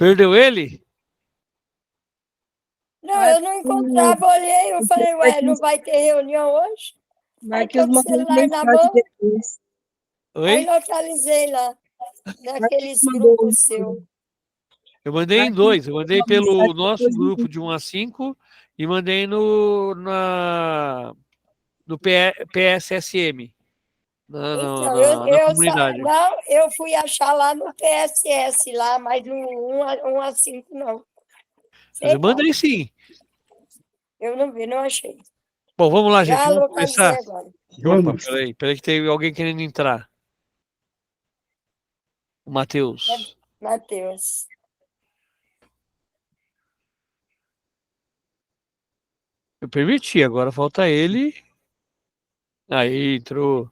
Perdeu ele? Não, eu não encontrava, olhei, eu falei, ué, não vai ter reunião hoje? Aí tô com o celular na mão, aí Oi? localizei lá, naqueles grupos seus. Eu mandei em dois. Eu mandei pelo nosso grupo de 1 a 5 e mandei no PSSM, Então, na comunidade. não, eu fui achar lá no PSS, lá, mas no 1 a 5 não. Mas Sei eu não, mandei sim. eu não vi, não achei. Bom, vamos lá, gente. Já Vamos localizei começar? agora. Opa, peraí que tem alguém querendo entrar. O Matheus. Matheus. Eu permiti, agora falta ele. Aí, entrou.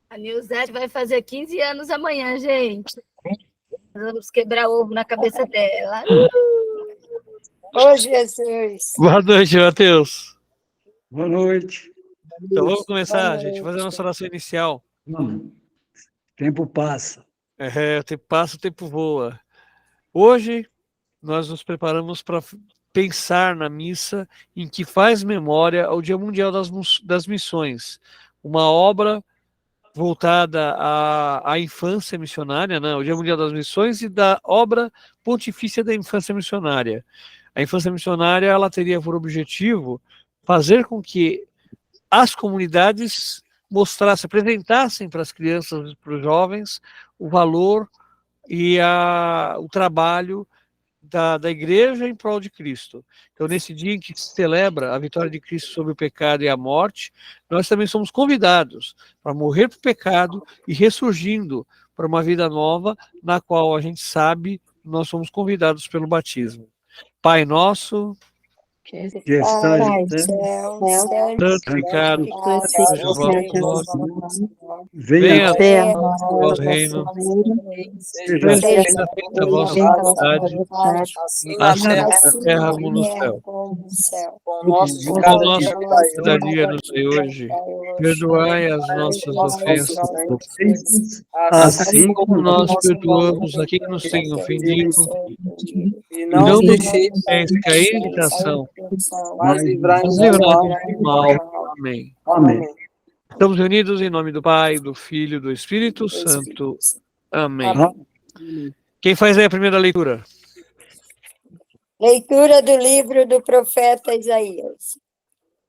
A Nilzete vai fazer 15 anos amanhã, gente. Vamos quebrar ovo na cabeça dela. Ô, Jesus. Boa noite, Matheus. Boa noite. Então vamos começar, Boa gente, fazer a nossa noite. oração inicial. Vamos. O tempo passa. O tempo passa, o tempo voa. Hoje nós nos preparamos para pensar na missa em que faz memória ao Dia Mundial das Missões, uma obra voltada à infância missionária, né? O Dia Mundial das Missões e da obra pontifícia da infância missionária. A infância missionária ela teria por objetivo fazer com que as comunidades mostrassem, apresentassem para as crianças e para os jovens o valor e o trabalho da igreja em prol de Cristo. Então, nesse dia em que se celebra a vitória de Cristo sobre o pecado e a morte, nós também somos convidados para morrer para o pecado e ressurgindo para uma vida nova, na qual a gente sabe nós somos convidados pelo batismo. Pai nosso, Que está Pai no do céu, céu, santificado seja o vosso nome, venha venha venha o vosso reino, seja seja feita a vossa vontade, assim na terra como no céu. como no céu. O pão nosso de cada dia nos dai hoje, perdoai as nossas ofensas, assim assim como nós perdoamos a quem nos tem ofendido, e não nos deixeis cair em tentação, mas mas livrai-nos do mal. Amém. Amém. Estamos reunidos em nome do Pai, do Filho e do Espírito Santo. Amém. Quem faz aí a primeira leitura? Leitura do livro do profeta Isaías.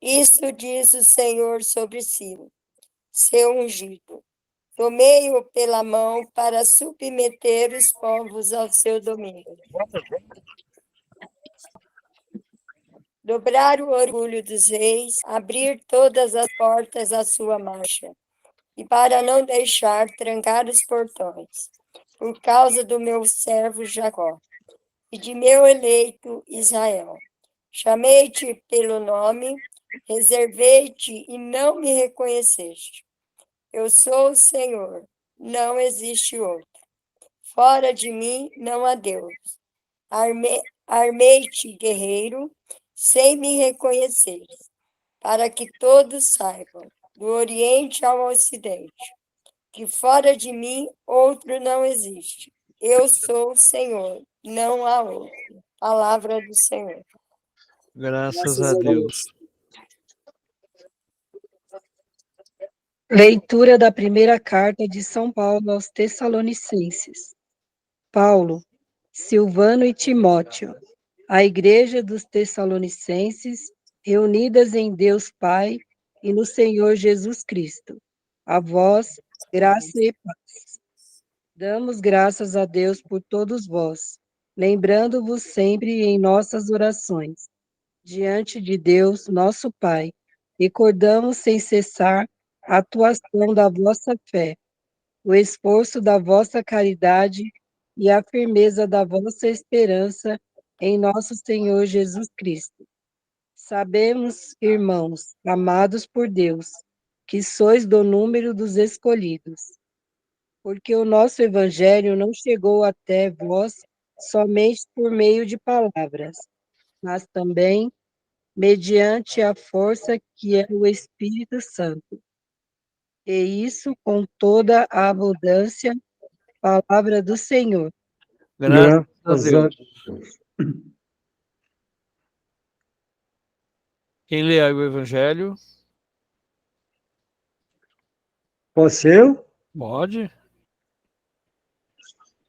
Isto diz o Senhor sobre Ciro, seu ungido. Tomei-o pela mão para submeter os povos ao seu domínio. Dobrar o orgulho dos reis, abrir todas as portas à sua marcha, e para não deixar trancar os portões, por causa do meu servo Jacó e de meu eleito Israel. Chamei-te pelo nome, reservei-te e não me reconheceste. Eu sou o Senhor, não existe outro. Fora de mim não há Deus. Armei-te, guerreiro, sem me reconhecer, para que todos saibam, do Oriente ao Ocidente, que fora de mim outro não existe. Eu sou o Senhor, não há outro. Palavra do Senhor. Graças a Deus. Leitura da primeira carta de São Paulo aos Tessalonicenses. Paulo, Silvano e Timóteo, a igreja dos Tessalonicenses, reunidas em Deus Pai e no Senhor Jesus Cristo. A vós, graça e paz. Damos graças a Deus por todos vós, lembrando-vos sempre em nossas orações. Diante de Deus, nosso Pai, recordamos sem cessar a atuação da vossa fé, o esforço da vossa caridade e a firmeza da vossa esperança em nosso Senhor Jesus Cristo. Sabemos, irmãos, amados por Deus, que sois do número dos escolhidos, porque o nosso evangelho não chegou até vós somente por meio de palavras, mas também mediante a força que é o Espírito Santo. E isso com toda a abundância, palavra do Senhor. Graças a Deus. Quem lê aí o Evangelho? Posso ser eu? Pode.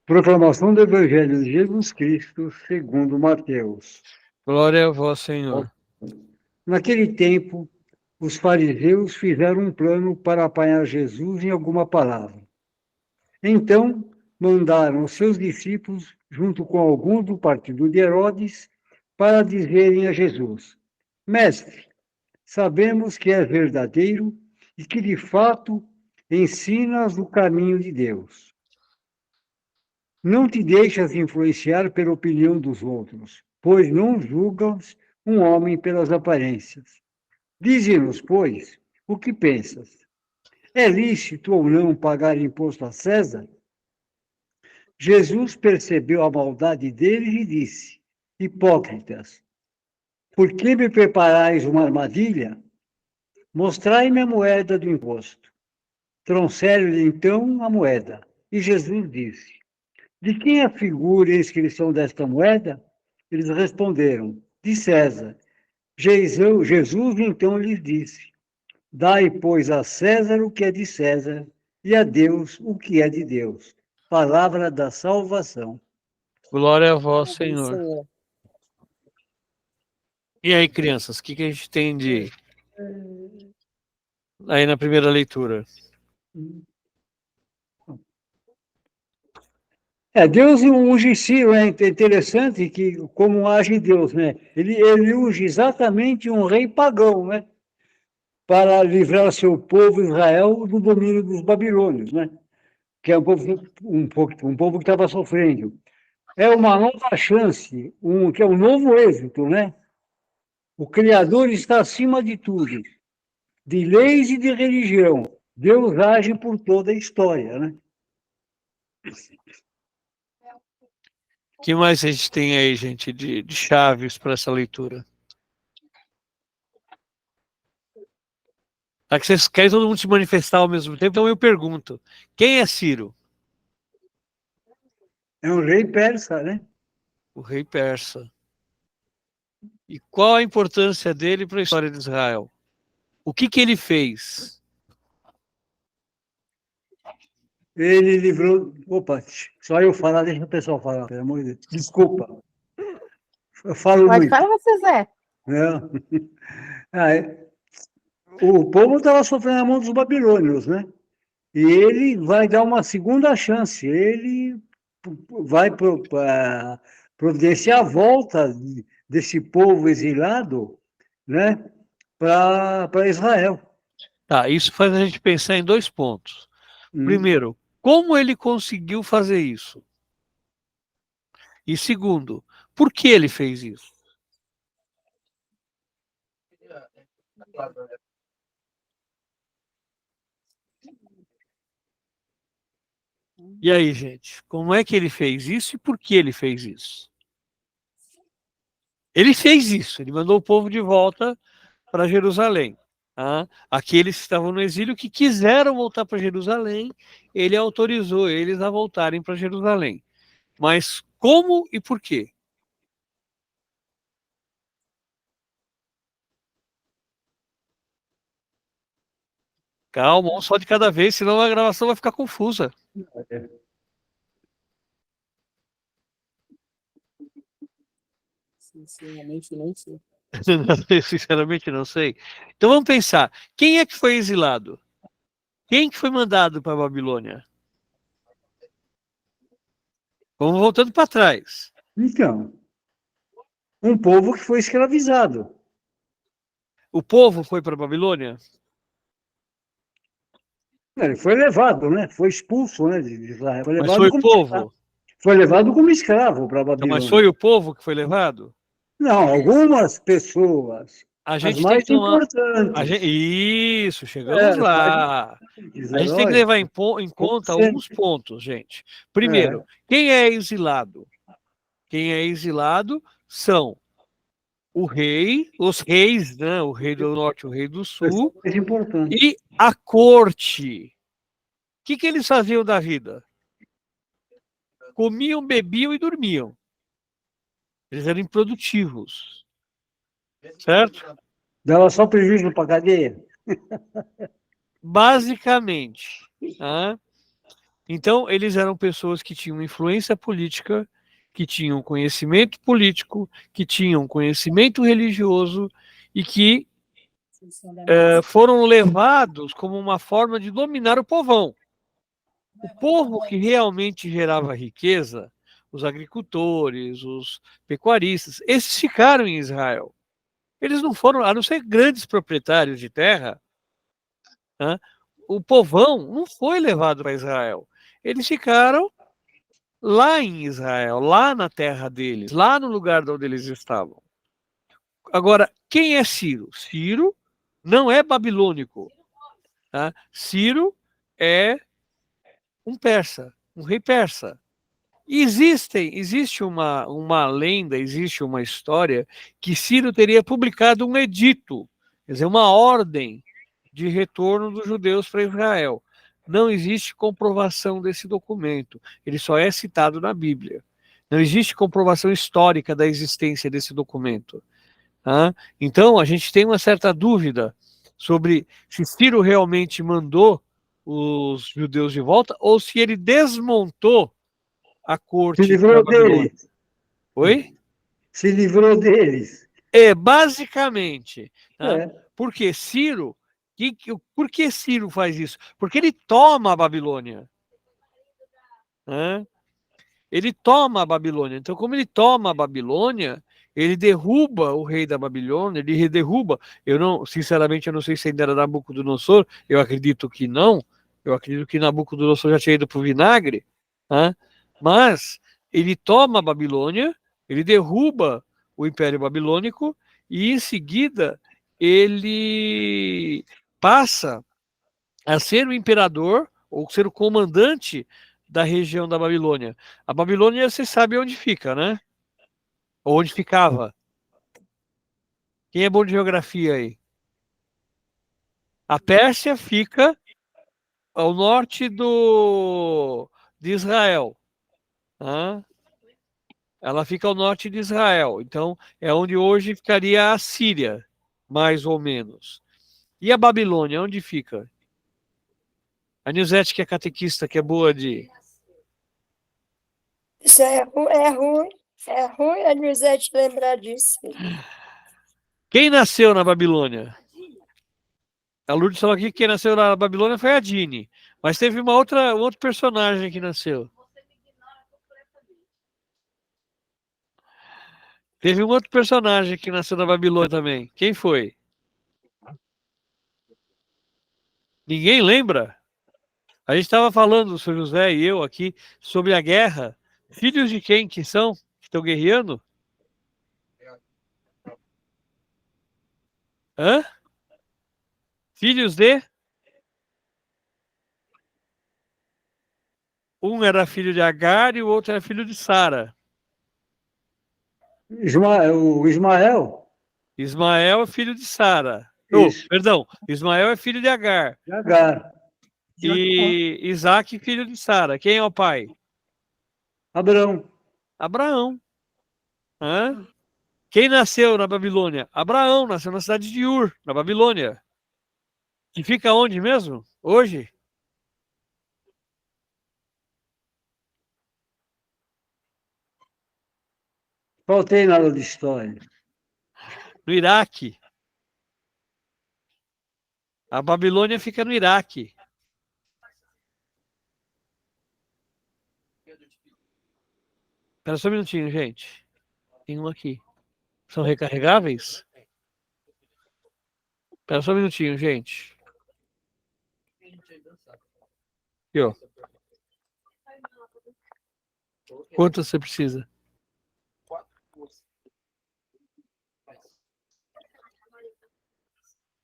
Proclamação do Evangelho de Jesus Cristo, segundo Mateus. Glória a vós, Senhor. Naquele tempo, os fariseus fizeram um plano para apanhar Jesus em alguma palavra. Então, mandaram os seus discípulos, junto com alguns do partido de Herodes, para dizerem a Jesus: Mestre, sabemos que é verdadeiro e que, de fato, ensinas o caminho de Deus. Não te deixas influenciar pela opinião dos outros, pois não julgas um homem pelas aparências. Dize-nos, pois, o que pensas? É lícito ou não pagar imposto a César? Jesus percebeu a maldade deles e disse: Hipócritas, por que me preparais uma armadilha? Mostrai-me a moeda do imposto. Trouxeram-lhe então a moeda. E Jesus disse: De quem é a figura e a inscrição desta moeda? Eles responderam: De César. Jesus então lhes disse: Dai, pois, a César o que é de César e a Deus o que é de Deus. Palavra da salvação. Glória a vós, Senhor. E aí, crianças, o que a gente tem de aí na primeira leitura? Deus unge Ciro, é interessante que como age Deus, né? Ele unge exatamente um rei pagão, né? Para livrar seu povo Israel do domínio dos babilônios, né? Que é um povo que estava sofrendo. É uma nova chance, que é um novo êxito, né? O Criador está acima de tudo, de leis e de religião. Deus age por toda a história, né? O que mais a gente tem aí, gente, de chaves para essa leitura? Já que vocês querem todo mundo se manifestar ao mesmo tempo, então eu pergunto: quem é Ciro? É um rei persa, né? O rei persa. E qual a importância dele para a história de Israel? O que ele fez? Ele livrou. Opa, só eu falar, deixa o pessoal falar, pelo amor de Deus. Desculpa. Eu falo Pode muito. falar, Zé. Não. O povo estava sofrendo a mão dos babilônios, né? E ele vai dar uma segunda chance. Ele vai providenciar a volta desse povo exilado, né, para Israel. Tá, isso faz a gente pensar em dois pontos. Primeiro, como ele conseguiu fazer isso? E segundo, por que ele fez isso? E aí, gente, como é que ele fez isso e por que ele fez isso? Ele fez isso, ele mandou o povo de volta para Jerusalém. Tá? Aqueles que estavam no exílio que quiseram voltar para Jerusalém, ele autorizou eles a voltarem para Jerusalém. Mas como e por quê? Calma, um só de cada vez, senão a gravação vai ficar confusa. Sinceramente, não sei. Sinceramente, não sei. Então vamos pensar. Quem é que foi exilado? Quem que foi mandado para a Babilônia? Vamos voltando para trás. Então, um povo que foi escravizado. O povo foi para a Babilônia? Ele foi levado, né? Foi expulso, né, de Israel. Foi Mas levado foi o como povo? escravo. Foi levado como escravo para a Então, Babilônia. mas foi o povo que foi levado? Não, algumas pessoas. A As gente tem mais que tomar. importantes. Isso, chegamos lá. A gente tem que levar em conta alguns pontos, gente. Primeiro, quem é exilado? Quem é exilado são o rei, os reis, né? O rei do norte, o rei do sul, Mais importante. e a corte. O que eles faziam da vida? Comiam, bebiam e dormiam. Eles eram improdutivos, certo? Dava só prejuízo para a cadeia. Basicamente. Tá? Então, eles eram pessoas que tinham influência política, que tinham conhecimento político, que tinham conhecimento religioso e que foram levados como uma forma de dominar o povão. O povo que realmente gerava riqueza, os agricultores, os pecuaristas, esses ficaram em Israel. Eles não foram, a não ser grandes proprietários de terra, né? O povão não foi levado para Israel. Eles ficaram lá em Israel, lá na terra deles, lá no lugar onde eles estavam. Agora, quem é Ciro? Ciro não é babilônico. Tá? Ciro é um persa, um rei persa. Existe uma lenda, existe uma história que Ciro teria publicado um edito, quer dizer, uma ordem de retorno dos judeus para Israel. Não existe comprovação desse documento, ele só é citado na Bíblia. Não existe comprovação histórica da existência desse documento. Tá? Então, a gente tem uma certa dúvida sobre se Ciro realmente mandou os judeus de volta ou se ele desmontou a Se corte da livrou Babilônia. deles. Oi? Se livrou deles. Basicamente. Tá? É. Porque Ciro, por que Ciro faz isso? Porque ele toma a Babilônia. Né? Ele toma a Babilônia. Então, como ele toma a Babilônia, ele derruba o rei da Babilônia, ele derruba. Eu não, sinceramente, eu não sei se ainda era Nabucodonosor, eu acredito que não. Eu acredito que Nabucodonosor já tinha ido para o vinagre. Tá? Mas ele toma a Babilônia, ele derruba o Império Babilônico e, em seguida, ele passa a ser o imperador ou ser o comandante da região da Babilônia. A Babilônia, você sabe onde fica, né? Ou onde ficava. Quem é bom de geografia aí? A Pérsia fica ao norte de Israel. Tá? Ela fica ao norte de Israel. Então, é onde hoje ficaria a Síria, mais ou menos. E a Babilônia, onde fica? A Nilzete, que é catequista, que é boa de... Isso é ruim. É ruim a Lisete lembrar disso. Quem nasceu na Babilônia? A Lourdes falou aqui que quem nasceu na Babilônia foi a Dini. Mas teve um outro personagem que nasceu. Teve um outro personagem que nasceu na Babilônia também. Quem foi? Ninguém lembra? A gente estava falando, o Sr. José e eu aqui, sobre a guerra. Filhos de quem que são? Que estão guerreando? Hã? Filhos de? Um era filho de Agar e o outro era filho de Sara. O Ismael? Ismael é filho de Sara. Isso. Perdão, Ismael é filho de Agar. De Agar. E Isaac, filho de Sara. Quem é o pai? Abraão. Abraão. Hã? Quem nasceu na Babilônia? Abraão, nasceu na cidade de Ur, na Babilônia. Que fica onde mesmo? Hoje? Faltei na aula de história. No Iraque. A Babilônia fica no Iraque. Espera só um minutinho, gente. Tem um aqui. São recarregáveis? Espera só um minutinho, gente. Aqui, ó. Quantas você precisa?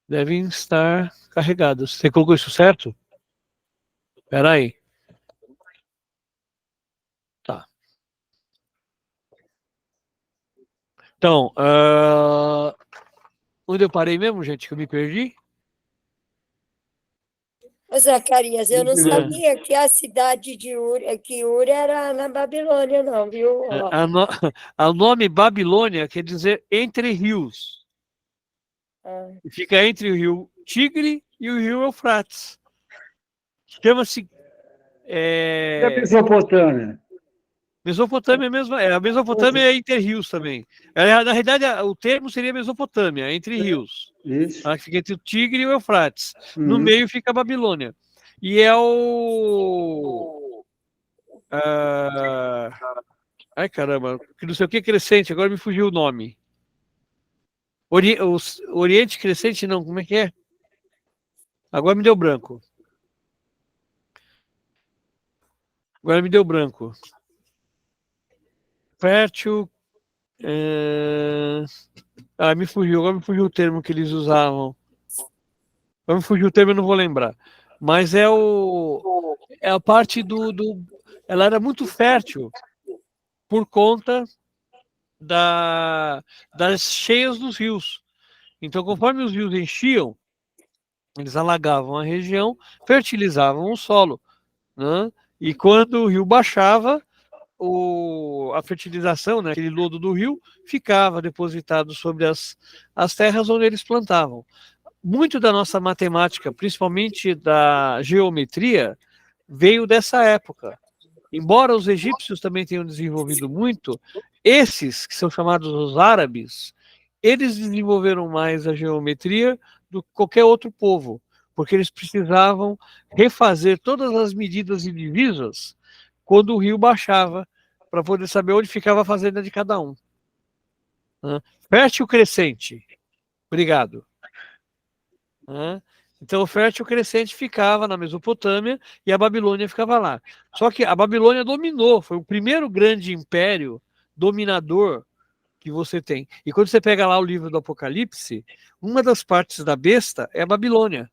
Devem estar carregadas. Você colocou isso certo? Espera aí. Tá. Então, onde eu parei mesmo, gente, que eu me perdi? Ô, Zacarias, eu não É. sabia que a cidade de Ur, que Ur era na Babilônia, não, viu? Ó, O nome Babilônia quer dizer entre rios. ah, E fica entre o rio Tigre e o rio Eufrates. Chama-se E a Mesopotâmia? Mesopotâmia mesmo. A Mesopotâmia é entre rios também. Na realidade, o termo seria Mesopotâmia, entre rios. Isso. Ela fica entre o Tigre e o Eufrates. No Uhum. meio fica a Babilônia. E é o. Ai, caramba, que não sei o que crescente, agora me fugiu o nome. Oriente Crescente, não, como é que é? Agora me deu branco. Agora me deu branco. Fértil. Me fugiu, agora me fugiu o termo que eles usavam. Agora me fugiu o termo, eu não vou lembrar. Mas é a parte ela era muito fértil por conta das cheias dos rios. Então, conforme os rios enchiam, eles alagavam a região, fertilizavam o solo, né? E quando o rio baixava, a fertilização, né, aquele lodo do rio, ficava depositado sobre as terras onde eles plantavam. Muito da nossa matemática, principalmente da geometria, veio dessa época. Embora os egípcios também tenham desenvolvido muito, esses, que são chamados os árabes, eles desenvolveram mais a geometria do que qualquer outro povo, porque eles precisavam refazer todas as medidas e divisas quando o rio baixava, para poder saber onde ficava a fazenda de cada um. Fértil crescente. Obrigado. Então, o fértil crescente ficava na Mesopotâmia e a Babilônia ficava lá. Só que a Babilônia dominou, foi o primeiro grande império dominador que você tem. E quando você pega lá o livro do Apocalipse, uma das partes da besta é a Babilônia.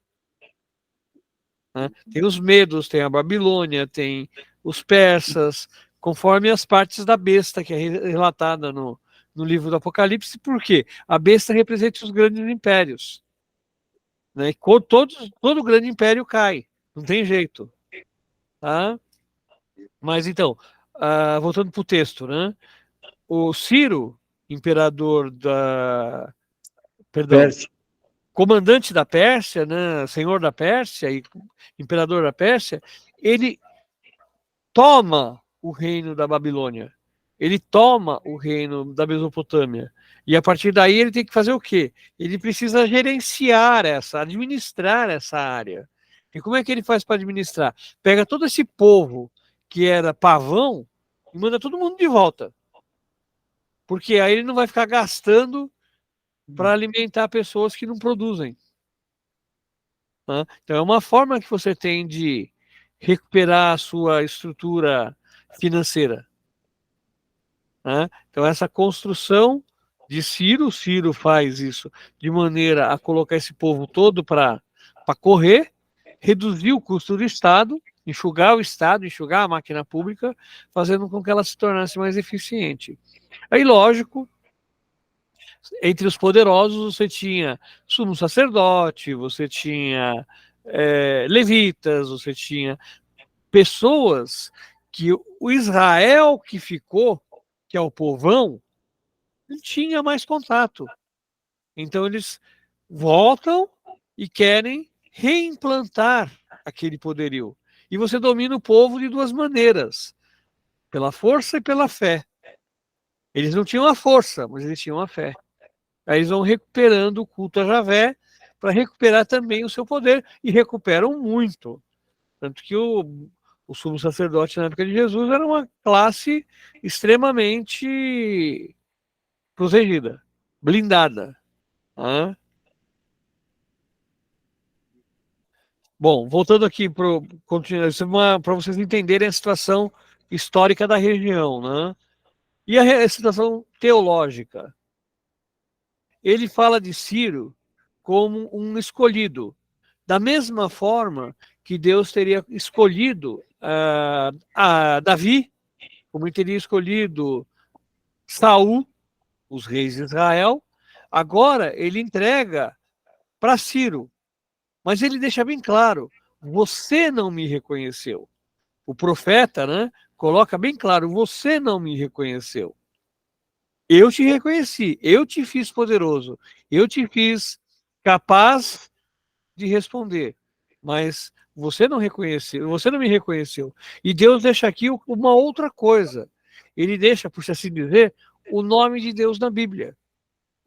Tem os medos, tem a Babilônia, tem os persas, conforme as partes da besta que é relatada no livro do Apocalipse. Por quê? A besta representa os grandes impérios. Né? Todo grande império cai, não tem jeito. Tá? Mas então, voltando para o texto, né? O Ciro, imperador perdão, Pérsia. comandante da Pérsia, né? Senhor da Pérsia e imperador da Pérsia, ele toma o reino da Babilônia, ele toma o reino da Mesopotâmia. E a partir daí ele tem que fazer o quê? Ele precisa gerenciar administrar essa área. E como é que ele faz para administrar? Pega todo esse povo que era pavão e manda todo mundo de volta. Porque aí ele não vai ficar gastando para alimentar pessoas que não produzem. Então é uma forma que você tem de recuperar a sua estrutura financeira. Então essa construção de Ciro faz isso de maneira a colocar esse povo todo para correr, reduzir o custo do Estado, enxugar o Estado, enxugar a máquina pública, fazendo com que ela se tornasse mais eficiente. Aí, lógico, entre os poderosos você tinha sumo sacerdote, você tinha levitas, você tinha pessoas que o Israel que ficou, que é o povão, não tinha mais contato. Então eles voltam e querem reimplantar aquele poderio. E você domina o povo de duas maneiras, pela força e pela fé. Eles não tinham a força, mas eles tinham a fé. Aí eles vão recuperando o culto a Javé para recuperar também o seu poder, e recuperam muito. Tanto que o sumo sacerdote na época de Jesus era uma classe extremamente protegida, blindada. Bom, voltando aqui para vocês entenderem a situação histórica da região, né? E a situação teológica. Ele fala de Ciro como um escolhido, da mesma forma que Deus teria escolhido a Davi, como ele teria escolhido Saul, os reis de Israel. Agora ele entrega para Ciro, mas ele deixa bem claro, você não me reconheceu. O profeta, né, coloca bem claro, você não me reconheceu. Eu te reconheci, eu te fiz poderoso, eu te fiz capaz de responder, mas você não reconheceu, você não me reconheceu. E Deus deixa aqui uma outra coisa. Ele deixa, por assim dizer, o nome de Deus na Bíblia.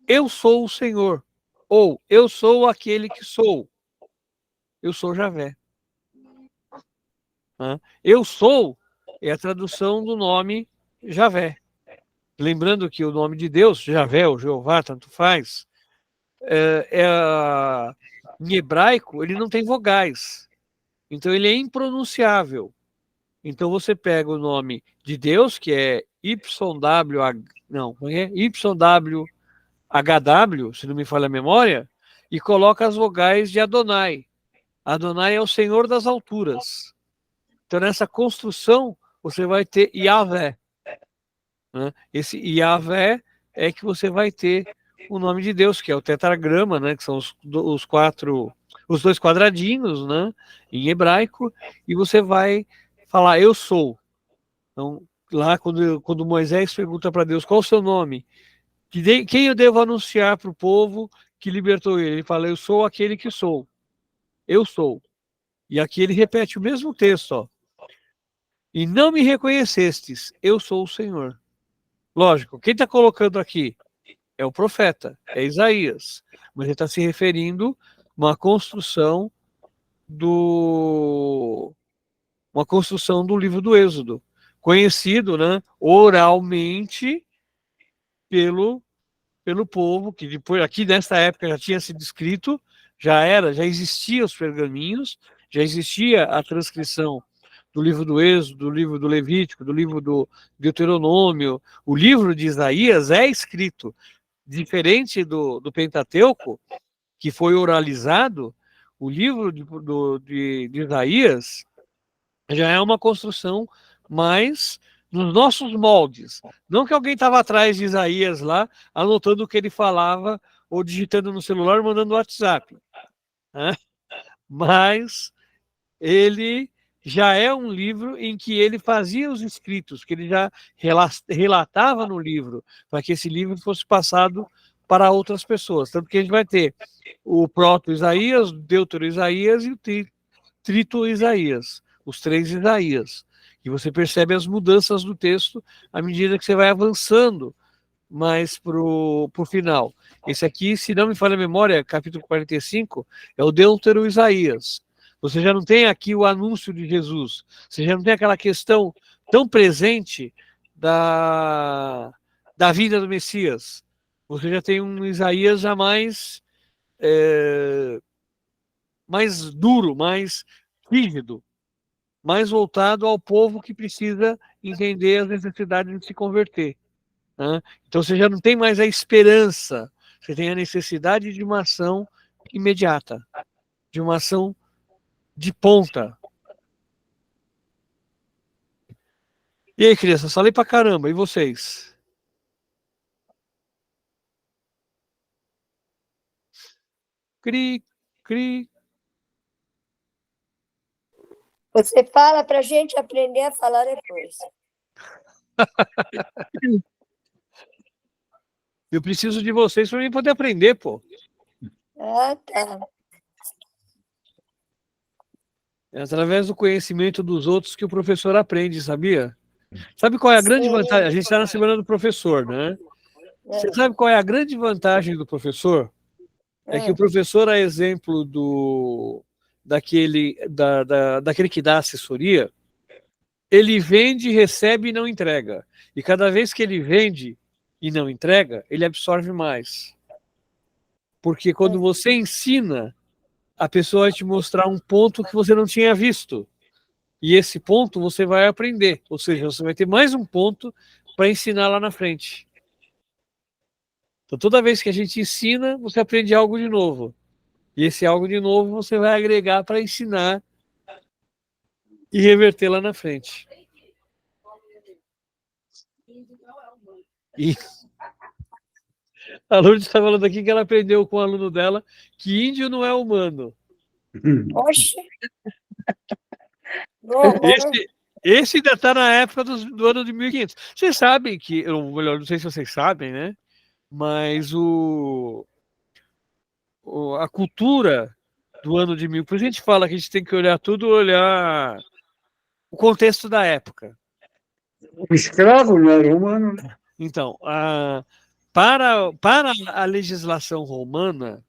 Eu sou o Senhor, ou eu sou aquele que sou. Eu sou Javé. Eu sou é a tradução do nome Javé. Lembrando que o nome de Deus, Javé ou Jeová, tanto faz, em hebraico ele não tem vogais. Então ele é impronunciável. Então você pega o nome de Deus, que é YWH, não, é YWHW, se não me falha a memória, e coloca as vogais de Adonai. Adonai é o Senhor das alturas. Então nessa construção você vai ter Yahvé. Né? Esse Yahvé é que você vai ter o nome de Deus, que é o tetragrama, né? Que são os dois quadradinhos, né? Em hebraico, e você vai falar, eu sou. Então, lá quando Moisés pergunta para Deus qual o seu nome, quem eu devo anunciar para o povo que libertou ele? Ele fala, eu sou aquele que sou. Eu sou. E aqui ele repete o mesmo texto, ó. E não me reconhecestes, eu sou o Senhor. Lógico, quem está colocando aqui é o profeta, é Isaías, mas ele está se referindo a uma construção do livro do Êxodo, conhecido, né, oralmente pelo povo, que depois, aqui nessa época já tinha sido escrito, já existiam os pergaminhos, já existia a transcrição do livro do Êxodo, do livro do Levítico, do livro do Deuteronômio. O livro de Isaías é escrito, diferente do Pentateuco, que foi oralizado. O livro de Isaías já é uma construção mais nos nossos moldes. Não que alguém estava atrás de Isaías lá, anotando o que ele falava, ou digitando no celular, mandando no WhatsApp. Né? Mas ele já é um livro em que ele fazia os escritos, que ele já relatava no livro, para que esse livro fosse passado para outras pessoas. Tanto que a gente vai ter o proto-Isaías, o deutero-Isaías e o trito-Isaías, os três Isaías. E você percebe as mudanças do texto à medida que você vai avançando mais para o final. Esse aqui, se não me falha a memória, capítulo 45, é o deutero-Isaías. Você já não tem aqui o anúncio de Jesus. Você já não tem aquela questão tão presente da vinda do Messias. Você já tem um Isaías já mais duro, mais rígido, mais voltado ao povo que precisa entender as necessidades de se converter. Né? Então você já não tem mais a esperança, você tem a necessidade de uma ação imediata, de uma ação de ponta. E aí, crianças, falei pra caramba, e vocês? Cri, cri. Você fala para a gente aprender a falar depois. Eu preciso de vocês para mim poder aprender, pô. Ah, tá. É através do conhecimento dos outros que o professor aprende, sabia? Sabe qual é a grande vantagem? A gente está na semana do professor, né? Você sabe qual é a grande vantagem do professor? É que o professor é exemplo daquele que dá assessoria. Ele vende, recebe e não entrega. E cada vez que ele vende e não entrega, ele absorve mais. Porque quando você ensina, a pessoa vai te mostrar um ponto que você não tinha visto. E esse ponto você vai aprender. Ou seja, você vai ter mais um ponto para ensinar lá na frente. Então, toda vez que a gente ensina, você aprende algo de novo. E esse algo de novo você vai agregar para ensinar e reverter lá na frente. E a Lourdes está falando aqui que ela aprendeu com o aluno dela que índio não é humano. Oxe, Bom, Esse ainda está na época do ano de 1500. Vocês sabem que, ou melhor, não sei se vocês sabem, né? Mas a cultura do ano de 1000, por isso a gente fala que a gente tem que olhar tudo, olhar o contexto da época. O escravo não era humano, né? Então, para a legislação romana,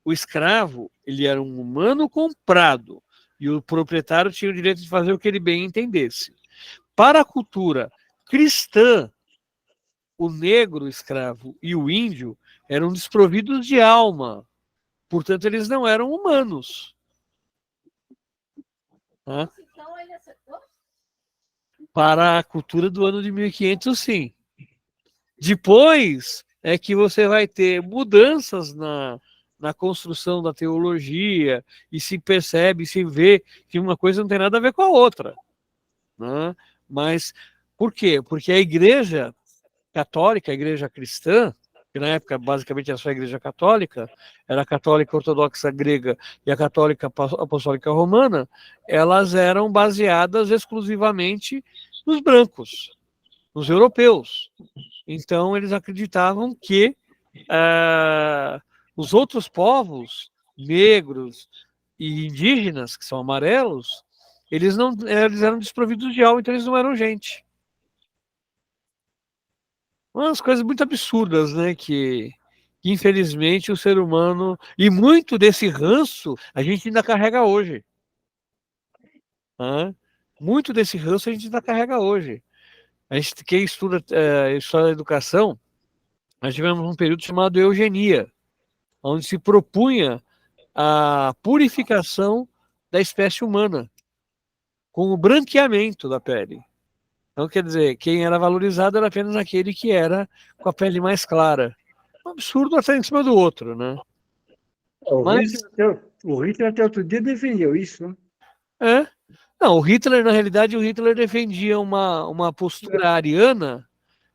o escravo ele era um humano comprado e o proprietário tinha o direito de fazer o que ele bem entendesse. Para a cultura cristã, o negro escravo e o índio eram desprovidos de alma, portanto, eles não eram humanos. Tá? Para a cultura do ano de 1500, sim. Depois é que você vai ter mudanças na construção da teologia e se percebe, se vê que uma coisa não tem nada a ver com a outra. Né? Mas por quê? Porque a igreja católica, a igreja cristã, que na época basicamente era só a igreja católica, era a católica ortodoxa grega e a católica apostólica romana, elas eram baseadas exclusivamente nos brancos, nos europeus. Então eles acreditavam que os outros povos, negros e indígenas, que são amarelos, eles eram desprovidos de alma, então eles não eram gente. Umas coisas muito absurdas, né? Que infelizmente o ser humano, e muito desse ranço a gente ainda carrega hoje. Né? Muito desse ranço a gente ainda carrega hoje. A gente, quem estuda história da educação, nós tivemos um período chamado eugenia, onde se propunha a purificação da espécie humana, com o branqueamento da pele. Então, quer dizer, quem era valorizado era apenas aquele que era com a pele mais clara. Um absurdo até em cima do outro, né? Mas, O Hitler até outro dia defendeu isso, né? não, o Hitler, na realidade, o Hitler defendia uma postura ariana,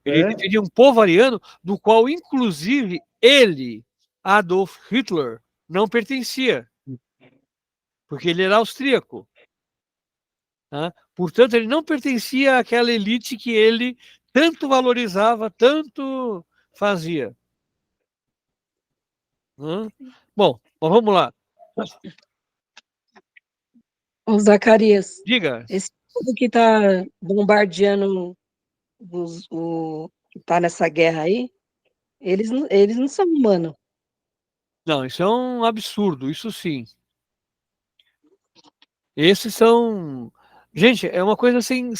ele defendia um povo ariano, do qual, inclusive, ele, Adolf Hitler, não pertencia, porque ele era austríaco. Tá? Portanto, ele não pertencia àquela elite que ele tanto valorizava, tanto fazia. Bom, mas vamos lá. Ô, Zacarias, Diga. esse povo que está bombardeando que está nessa guerra aí, eles não são humanos. Não, isso é um absurdo, isso sim. Esses são... Gente, é uma coisa sem...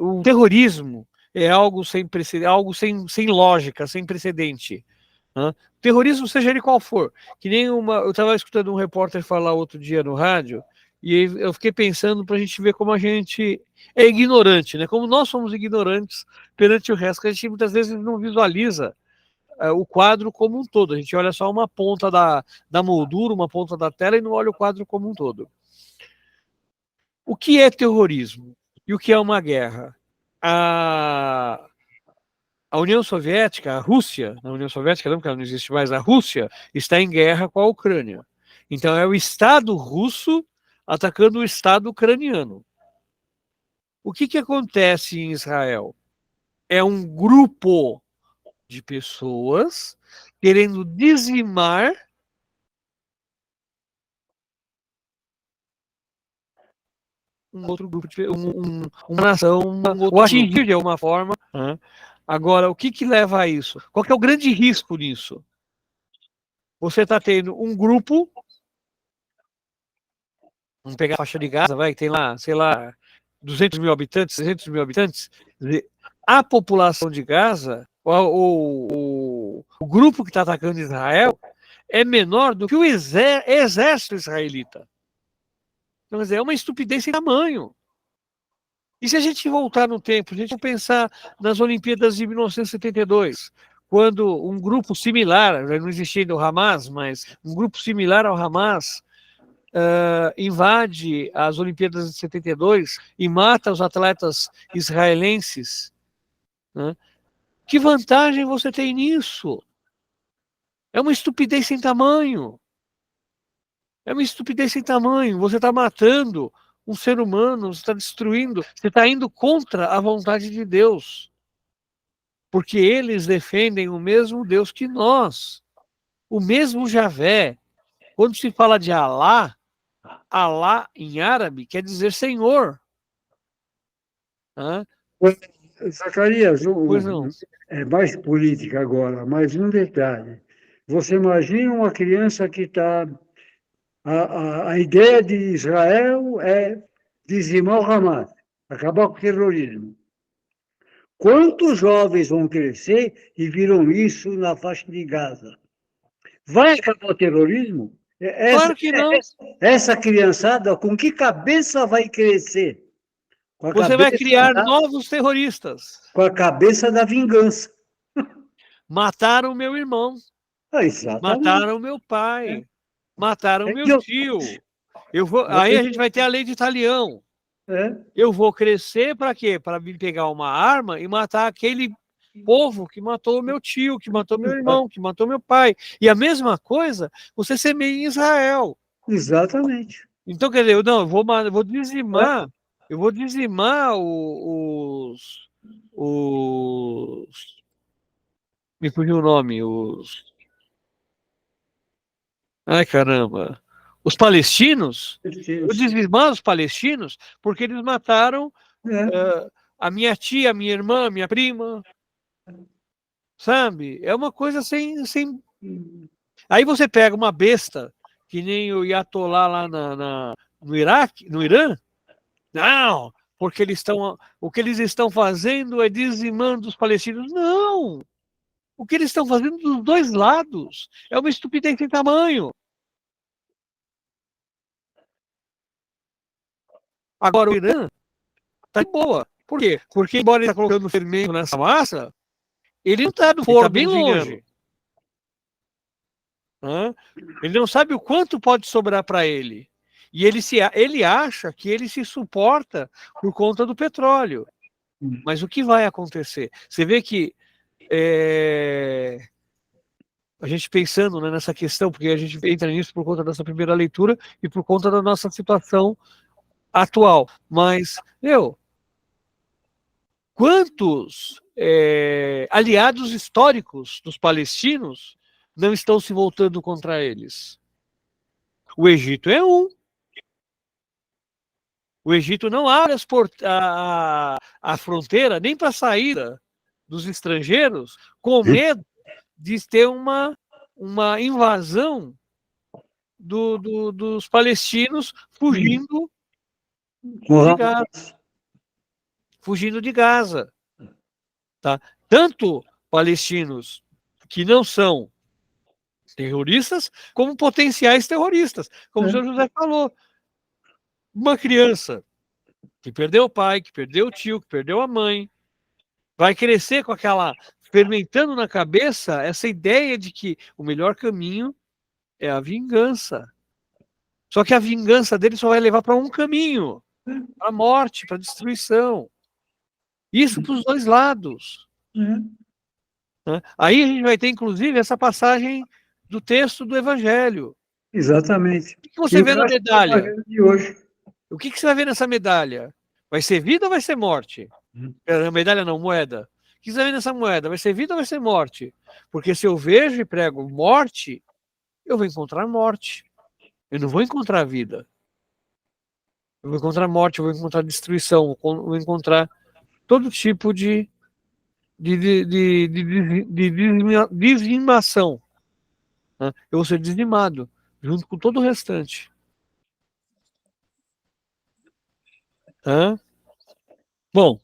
O terrorismo é algo sem precedente, algo sem lógica, sem precedente. Né? Terrorismo, seja ele qual for. Que nem eu estava escutando um repórter falar outro dia no rádio, e eu fiquei pensando para a gente ver como a gente é ignorante, né? Como nós somos ignorantes perante o resto, que a gente muitas vezes não visualiza o quadro como um todo. A gente olha só uma ponta da moldura, uma ponta da tela e não olha o quadro como um todo. O que é terrorismo? E o que é uma guerra? A União Soviética, a Rússia, na União Soviética, lembra que ela não existe mais, a Rússia está em guerra com a Ucrânia. Então é o Estado russo atacando o Estado ucraniano. O que acontece em Israel? É um grupo de pessoas querendo dizimar um outro grupo, uma nação, ou atingir de alguma forma. Né? Agora, o que leva a isso? Qual que é o grande risco nisso? Você está tendo um grupo, vamos pegar a faixa de Gaza, vai, que tem lá, sei lá, 200 mil habitantes, 300 mil habitantes, a população de Gaza, o grupo que está atacando Israel, é menor do que o exército israelita. Então, quer dizer, é uma estupidez sem tamanho. E se a gente voltar no tempo, a gente pensar nas Olimpíadas de 1972, quando um grupo similar, não existia ainda o Hamas, mas um grupo similar ao Hamas invade as Olimpíadas de 72 e mata os atletas israelenses, né? Que vantagem você tem nisso? É uma estupidez sem tamanho. É uma estupidez sem tamanho. Você está matando um ser humano, você está destruindo, você está indo contra a vontade de Deus. Porque eles defendem o mesmo Deus que nós. O mesmo Javé. Quando se fala de Alá, Alá em árabe quer dizer Senhor. Hã? Zacarias, Pois não. é mais política agora, mas um detalhe. Você imagina uma criança que está. A ideia de Israel é dizimar o Hamas, acabar com o terrorismo. Quantos jovens vão crescer e viram isso na faixa de Gaza? Vai acabar o terrorismo? Claro que não. Essa criançada, com que cabeça vai crescer? Com a Você vai cabeça criar da, novos terroristas. com a cabeça da vingança. Mataram meu irmão, Exatamente. mataram meu pai, mataram meu Eu- tio. Aí a gente vai ter a lei de Talião. É, Eu vou crescer para quê? Para me pegar uma arma e matar aquele povo que matou meu tio, que matou meu irmão, que matou meu pai. E a mesma coisa, você semeia em Israel. exatamente. Então, quer dizer, eu vou dizimar me fugiu o nome, ai caramba, os palestinos, eu vou dizimar os palestinos porque eles mataram É, a minha tia, a minha irmã, a minha prima, sabe? É uma coisa sem... Aí você pega uma besta, que nem o Ayatollah lá no Iraque, no Irã, não, porque o que eles estão fazendo é dizimando os palestinos. Não! O que eles estão fazendo dos dois lados é uma estupidez sem tamanho. Agora o Irã está de boa. Por quê? Porque embora ele está colocando fermento nessa massa, ele não está do forno, está bem longe. Ele não sabe o quanto pode sobrar para ele. E ele acha que ele se suporta por conta do petróleo. Mas o que vai acontecer? Você vê que a gente pensando, né, nessa questão, porque a gente entra nisso por conta dessa primeira leitura e por conta da nossa situação atual. Mas, quantos aliados históricos dos palestinos não estão se voltando contra eles? O Egito é um. O Egito não abre a fronteira nem para a saída dos estrangeiros, com medo de ter uma invasão dos palestinos fugindo de Gaza. Fugindo de Gaza. Tá? Tanto palestinos que não são terroristas, como potenciais terroristas. Como o senhor José falou. Uma criança que perdeu o pai, que perdeu o tio, que perdeu a mãe, vai crescer com aquela, fermentando na cabeça, essa ideia de que o melhor caminho é a vingança. Só que a vingança dele só vai levar para um caminho, para a morte, para a destruição. Isso para os dois lados. Aí a gente vai ter, inclusive, essa passagem do texto do Evangelho. Exatamente. O que você vê na medalha? De hoje. O que você vai ver nessa medalha? Vai ser vida ou vai ser morte? Medalha não, moeda. O que você vai ver nessa moeda? Vai ser vida ou vai ser morte? Porque se eu vejo e prego morte, eu vou encontrar morte. Eu não vou encontrar vida. Eu vou encontrar morte, eu vou encontrar destruição, eu vou encontrar todo tipo de dizimação. Né? Eu vou ser dizimado, junto com todo o restante. Bom,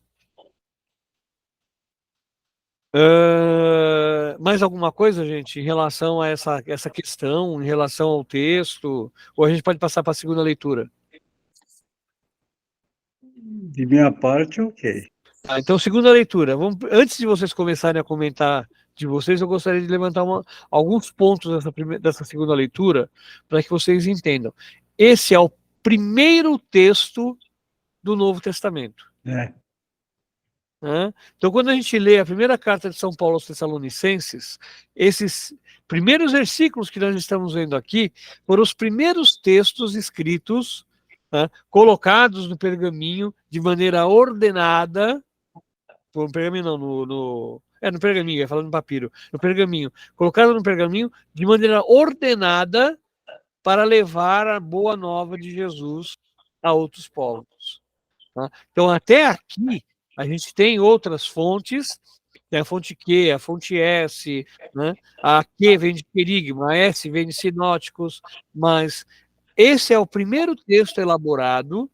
mais alguma coisa, gente, em relação a essa questão, em relação ao texto? Ou a gente pode passar para a segunda leitura? De minha parte, ok. Então, segunda leitura. Antes de vocês começarem a comentar de vocês, eu gostaria de levantar alguns pontos dessa segunda leitura para que vocês entendam. Esse é o primeiro texto do Novo Testamento. né? Então, quando a gente lê a primeira carta de São Paulo aos Tessalonicenses, esses primeiros versículos que nós estamos vendo aqui foram os primeiros textos escritos, né, colocados no pergaminho de maneira ordenada, no pergaminho não, no pergaminho, ia falar no papiro, no pergaminho, colocado no pergaminho de maneira ordenada para levar a boa nova de Jesus a outros povos. Tá? Então, até aqui, a gente tem outras fontes, tem a fonte Q, a fonte S, né? A Q vem de querigma, a S vem de sinóticos, mas esse é o primeiro texto elaborado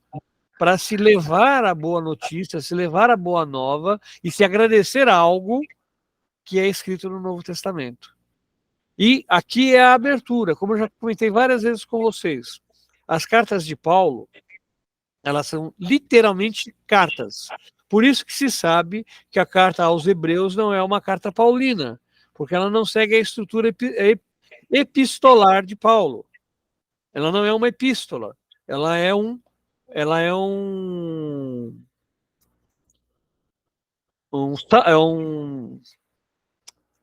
para se levar a boa notícia, se levar a boa nova e se agradecer algo que é escrito no Novo Testamento. E aqui é a abertura, como eu já comentei várias vezes com vocês. As cartas de Paulo, elas são literalmente cartas. Por isso que se sabe que a carta aos Hebreus não é uma carta paulina, porque ela não segue a estrutura epistolar de Paulo. Ela não é uma epístola, ela é um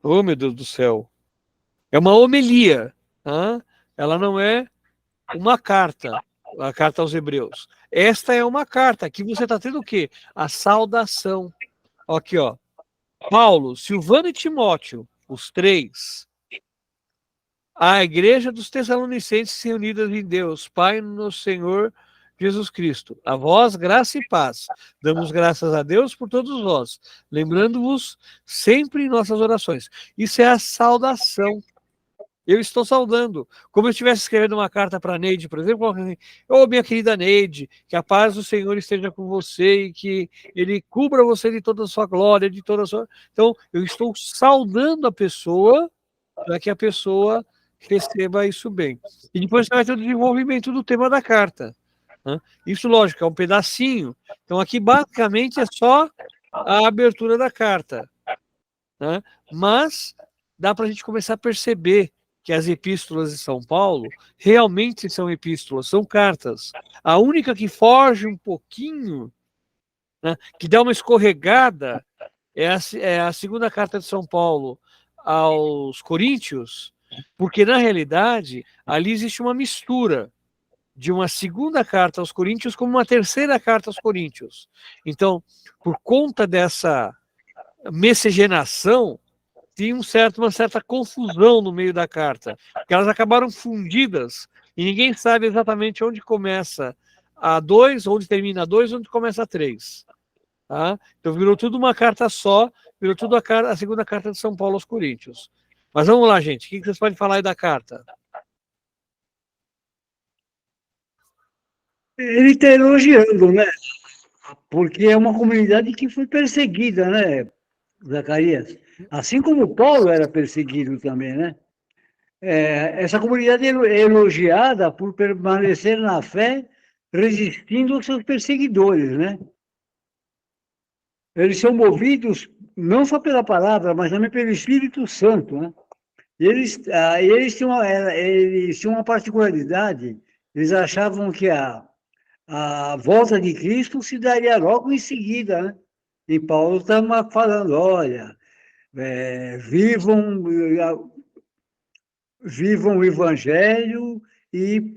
oh, meu Deus do céu, é uma homilia, tá? Ela não é uma carta, a carta aos Hebreus. Esta é uma carta, aqui você está tendo o quê? A saudação. Aqui, ó. Paulo, Silvano e Timóteo, os três, a igreja dos Tessalonicenses reunidas em Deus, Pai no Senhor Jesus Cristo. A vós, graça e paz. Damos graças a Deus por todos vós, lembrando-vos sempre em nossas orações. Isso é a saudação. Eu estou saudando. Como eu estivesse escrevendo uma carta para a Neide, por exemplo, assim, ô minha querida Neide, que a paz do Senhor esteja com você e que Ele cubra você de toda a sua glória, de toda a sua... Então, eu estou saudando a pessoa para que a pessoa receba isso bem. E depois vai ter o desenvolvimento do tema da carta. Né? Isso, lógico, é um pedacinho. Então, aqui, basicamente, é só a abertura da carta. Né? Mas dá para a gente começar a perceber que as epístolas de São Paulo realmente são epístolas, são cartas. A única que foge um pouquinho, né, que dá uma escorregada, é a segunda carta de São Paulo aos Coríntios, porque, na realidade, ali existe uma mistura de uma segunda carta aos Coríntios com uma terceira carta aos Coríntios. Então, por conta dessa miscigenação, tinha uma certa confusão no meio da carta, porque elas acabaram fundidas e ninguém sabe exatamente onde começa a 2, onde termina a 2, onde começa a 3. Tá? Então virou tudo uma carta só, virou tudo a segunda carta de São Paulo aos Coríntios. Mas vamos lá, gente, o que vocês podem falar aí da carta? Ele está elogiando, né? Porque é uma comunidade que foi perseguida, né, Zacarias? Assim como Paulo era perseguido também, né? Essa comunidade é elogiada por permanecer na fé, resistindo aos seus perseguidores, né? Eles são movidos não só pela palavra, mas também pelo Espírito Santo, né? E eles tinham uma particularidade, eles achavam que a volta de Cristo se daria logo em seguida, né? E Paulo está falando, olha, vivam o Evangelho e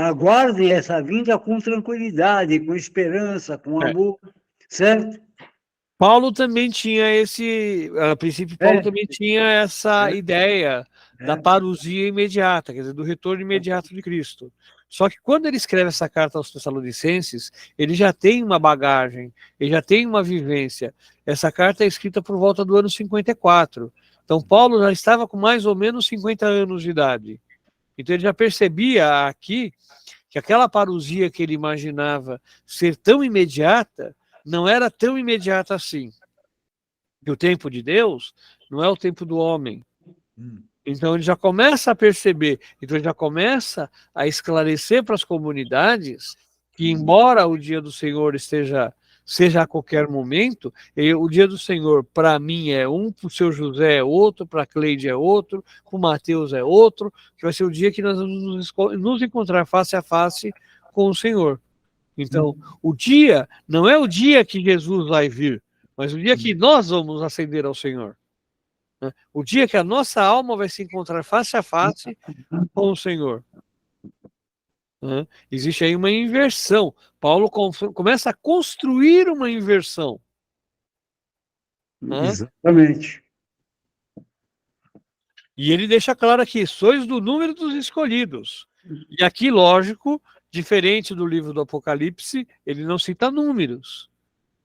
aguardem essa vinda com tranquilidade, com esperança, com amor, certo? Paulo também tinha a princípio, Paulo também tinha essa ideia da parousia imediata, quer dizer, do retorno imediato de Cristo. Só que quando ele escreve essa carta aos Tessalonicenses, ele já tem uma bagagem, ele já tem uma vivência. Essa carta é escrita por volta do ano 54. Então, Paulo já estava com mais ou menos 50 anos de idade. Então, ele já percebia aqui que aquela parousia que ele imaginava ser tão imediata, não era tão imediata assim. E o tempo de Deus não é o tempo do homem. Então ele já começa a perceber, então ele já começa a esclarecer para as comunidades que, embora o dia do Senhor seja a qualquer momento, o dia do Senhor para mim é um, para o seu José é outro, para a Cleide é outro, para o Mateus é outro, que vai ser o dia que nós vamos nos encontrar face a face com o Senhor. Então, o dia não é o dia que Jesus vai vir, mas o dia que nós vamos ascender ao Senhor, né? O dia que a nossa alma vai se encontrar face a face com o Senhor. Né? Existe aí uma inversão. Paulo começa a construir uma inversão. Né? Exatamente. E ele deixa claro aqui: sois do número dos escolhidos. E aqui, lógico, diferente do livro do Apocalipse, ele não cita números.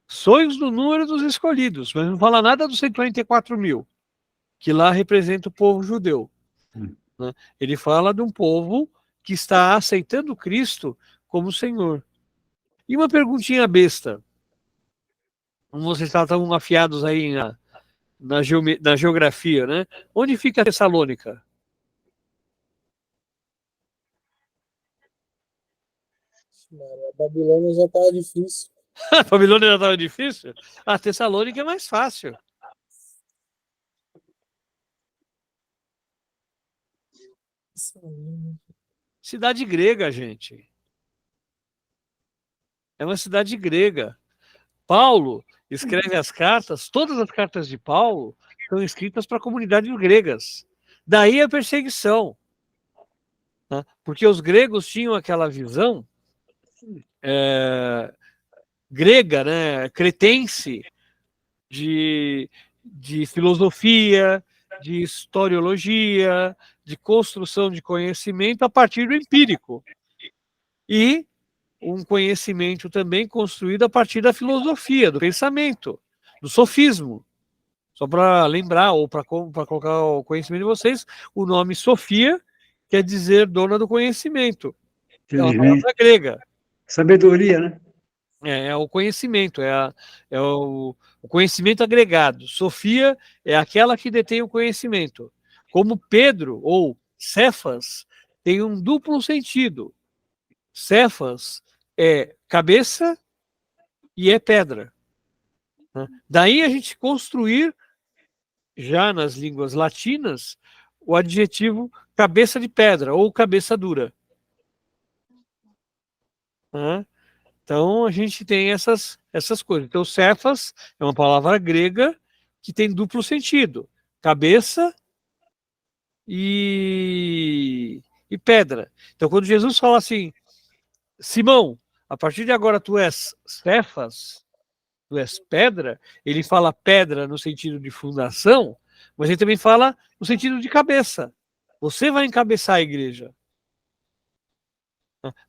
Sois do número dos escolhidos, mas não fala nada dos 144 mil, que lá representa o povo judeu. Né? Ele fala de um povo que está aceitando Cristo como Senhor. E uma perguntinha besta. Como vocês estavam afiados aí na geografia, né? Onde fica Tessalônica? Mano, a Babilônia já tava difícil. A Babilônia já estava difícil? A Tessalônica é mais fácil. Cidade grega, gente. É uma cidade grega. Paulo escreve as cartas, todas as cartas de Paulo são escritas para comunidades gregas. Daí a perseguição. Né? Porque os gregos tinham aquela visão grega, né, cretense, de filosofia, de historiologia, de construção de conhecimento a partir do empírico. E um conhecimento também construído a partir da filosofia, do pensamento, do sofismo. Só para lembrar, ou para colocar o conhecimento de vocês, o nome Sofia quer dizer dona do conhecimento. É uma palavra grega. Sabedoria, né? É o conhecimento, o conhecimento agregado. Sofia é aquela que detém o conhecimento. Como Pedro, ou Cefas, tem um duplo sentido. Cefas é cabeça e é pedra. Né? Daí a gente construir, já nas línguas latinas, o adjetivo cabeça de pedra ou cabeça dura. Né? Então a gente tem essas coisas. Então, Cefas é uma palavra grega que tem duplo sentido: cabeça e pedra. Então, quando Jesus fala assim, Simão, a partir de agora tu és Cefas, tu és pedra, ele fala pedra no sentido de fundação, mas ele também fala no sentido de cabeça. Você vai encabeçar a igreja.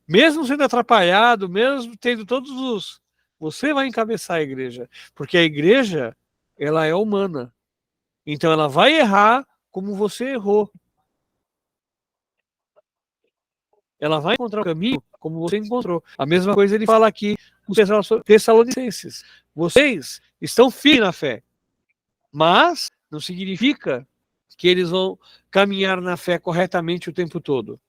Mesmo sendo atrapalhado, mesmo tendo todos os... Você vai encabeçar a igreja. Porque a igreja, ela é humana. Então ela vai errar como você errou. Ela vai encontrar o caminho como você encontrou. A mesma coisa ele fala aqui com os Tessalonicenses. Vocês estão firmes na fé, mas não significa que eles vão caminhar na fé corretamente o tempo todo.